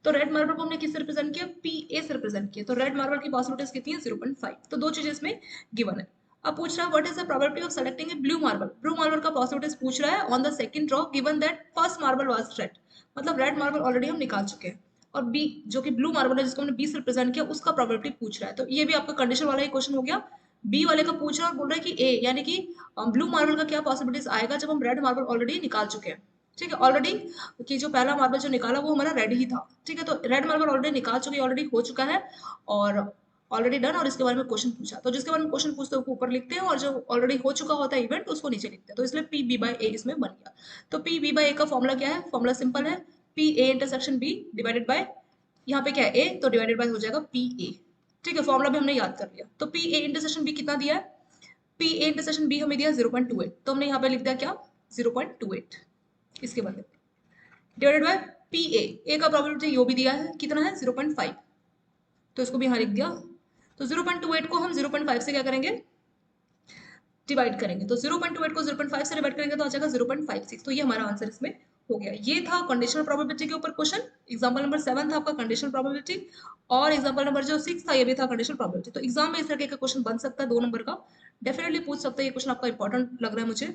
S1: तो रेड मार्बल को हमने किससे रिप्रेजेंट किया पी ए से रिप्रेजेंट किया, तो रेड मार्बल की पॉसिबिलिटीज कितनी है 0.5, तो दो चीजें इसमें गिवन है। अब पूछ रहा है what is the probability of selecting a blue marble, blue marble का पॉसिबिलिटीज पूछ रहा है on the second row given that first marble was red, मतलब रेड मार्बल ऑलरेडी हम निकाल चुके हैं, और बी जो कि ब्लू मार्बल है जिसको हमने बी से रिप्रेजेंट किया उसका प्रोबेबिलिटी पूछ रहा है, तो ये भी आपका कंडीशन वाला ही क्वेश्चन हो गया। बी वाले का पूछ रहा है और बोल रहा है कि ए यानी कि ब्लू मार्बल का क्या पॉसिबिलिटीज आएगा जब हम रेड मार्बल ऑलरेडी निकाल चुके हैं। ठीक है, ऑलरेडी कि जो पहला मार्बल जो निकाला वो हमारा रेड ही था। ठीक है, तो रेड मार्बल ऑलरेडी निकाल चुके, ऑलरेडी हो चुका है और ऑलरेडी डन, और इसके बारे में क्वेश्चन पूछा, तो जिसके बारे में क्वेश्चन पूछते हैं उसको ऊपर लिखते हैं और जो ऑलरेडी हो चुका होता है इवेंट उसको नीचे लिखते हैं, तो इसलिए पी बी बाई ए इसमें बन गया। तो पी बी बाई ए का फॉर्मूला क्या है? फॉर्मूला सिंपल है, P A intersection B divided by, यहाँ पे क्या है ए, तो डिवाइडेड बाय हो जाएगा पी ए। ठीक है, फॉर्मूला भी हमने याद कर लिया। तो पी ए इंटरसेक्शन बी कितना दिया है? पी ए इंटरसेक्शन बी हमें दिया 0.28, तो हमने यहाँ पे लिख दिया क्या? 0.28 इसके बदले, डिवाइडेड बाय पी ए का प्रोबेबिलिटी यो भी दिया है कितना है? 0.5, तो इसको भी यहाँ लिख दिया। तो 0.28 को हम 0.5 से क्या करेंगे? डिवाइड करेंगे, तो 0.28 को 0.5 से डिवाइड करेंगे तो आ जाएगा 0.56, तो ये हमारा आंसर इसमें हो गया। ये था कंडीशनल प्रोबेबिलिटी के ऊपर क्वेश्चन। एग्जांपल नंबर 7 था आपका कंडीशनल प्रोबेबिलिटी, और एग्जांपल नंबर जो 6 था ये भी था कंडीशनल प्रोबेबिलिटी। तो एग्जाम में इस तरह का क्वेश्चन बन सकता है 2 नंबर का, डेफिनेटली पूछ सकता है। ये क्वेश्चन आपका इंपॉर्टेंट लग रहा है मुझे,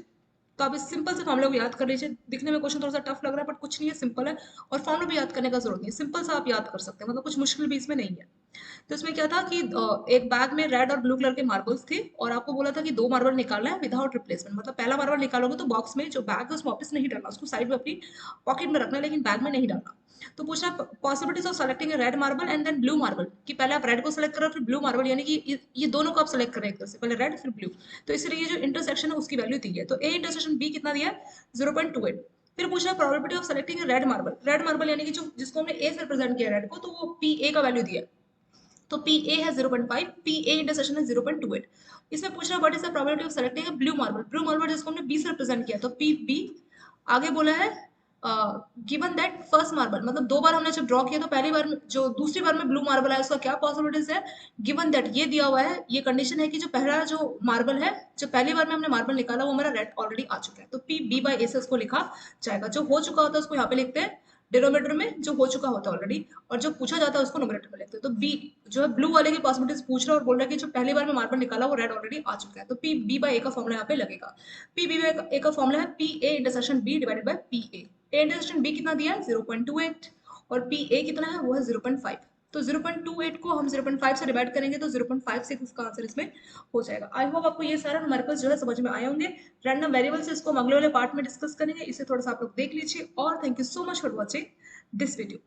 S1: तो आप इस सिंपल से फॉर्मूले को याद कर लीजिए। दिखने में क्वेश्चन थोड़ा सा टफ लग रहा है बट कुछ नहीं है, सिंपल है, और फॉर्मूला भी याद करने का जरूरत नहीं है, सिंपल सा आप याद कर सकते हैं, मतलब कुछ मुश्किल भी इसमें नहीं है। तो इसमें क्या था कि एक बैग में रेड और ब्लू कलर के मार्बल्स थे, और आपको बोला था कि 2 मार्बल निकालना है विदाउट रिप्लेसमेंट, मतलब पहला मार्बल निकालोगे तो बॉक्स में जो बैग है उसमें वापस नहीं डालना, उसको साइड में अपनी पॉकेट में रखना है, लेकिन बैग में नहीं डालना। तो पूछ रहा possibilities of selecting red marble and then blue marble, कि पहले आप रेड को सेलेक्ट करो फिर ब्लू मार्बल, यानी कि ये दोनों को आप सेलेक्ट करें एक तरह से, पहले रेड फिर ब्लू। तो इसलिए ये जो इंटरसेक्शन है उसकी वैल्यू दी है, तो ए इंटरसेक्शन बी कितना दिया है? 0.28। फिर पूछ रहा है probability of selecting red marble, red marble यानी कि जो जिसको हमने ए से रिप्रेजेंट किया रेड को, तो वो पी ए का वैल्यू दिया है, तो पी ए है 0.5, पी ए इंटरसेक्शन है 0.28। इसमें पूछ रहा है what is the probability of selecting a blue marble, blue marble जिसको हमने बी से रिप्रेजेंट किया, तो पी बी। आगे बोला है गिवन दैट फर्स्ट मार्बल, मतलब 2 बार हमने जब ड्रॉ किया तो पहली बार जो दूसरी बार में ब्लू मार्बल है उसका क्या पॉसिबिलिटीज है? गिवन दैट ये दिया हुआ है, ये कंडीशन है कि जो पहला जो मार्बल है, जो पहली बार में हमने मार्बल निकाला वो हमारा रेड ऑलरेडी आ चुका है, तो पी बी बाई ए से उसको लिखा जाएगा। जो हो चुका होता है उसको यहाँ पे लिखते हैं डिनोमिनेटर में, जो हो चुका होता है ऑलरेडी, और जो पूछा जाता है उसको नोमिनेटर में लेते हैं। तो बी जो है ब्लू वाले की पॉसिबिलिटीज पूछ रहा है और बोल रहा है कि जो पहली बार में मार्बल निकाला वो रेड ऑलरेडी आ चुका है, तो पी बी बाई ए का फॉर्मूला यहाँ पे लगेगा। पी बी बाई ए का फॉर्मूला है P A intersection B divided by P A. A intersection B कितना दिया है? 0.28, और पी ए कितना है? वो है 0.5। तो 0.28 को हम 0.5 से डिवाइड करेंगे तो 0.56 इसका आंसर इसमें हो जाएगा। आई होप आपको ये सारा न्यूमेरिकल्स जो है समझ में आए होंगे। रैंडम वेरिएबल से इसको हम अगले वाले पार्ट में डिस्कस करेंगे, इसे थोड़ा सा आप लोग देख लीजिए, और thank you so much for watching this video.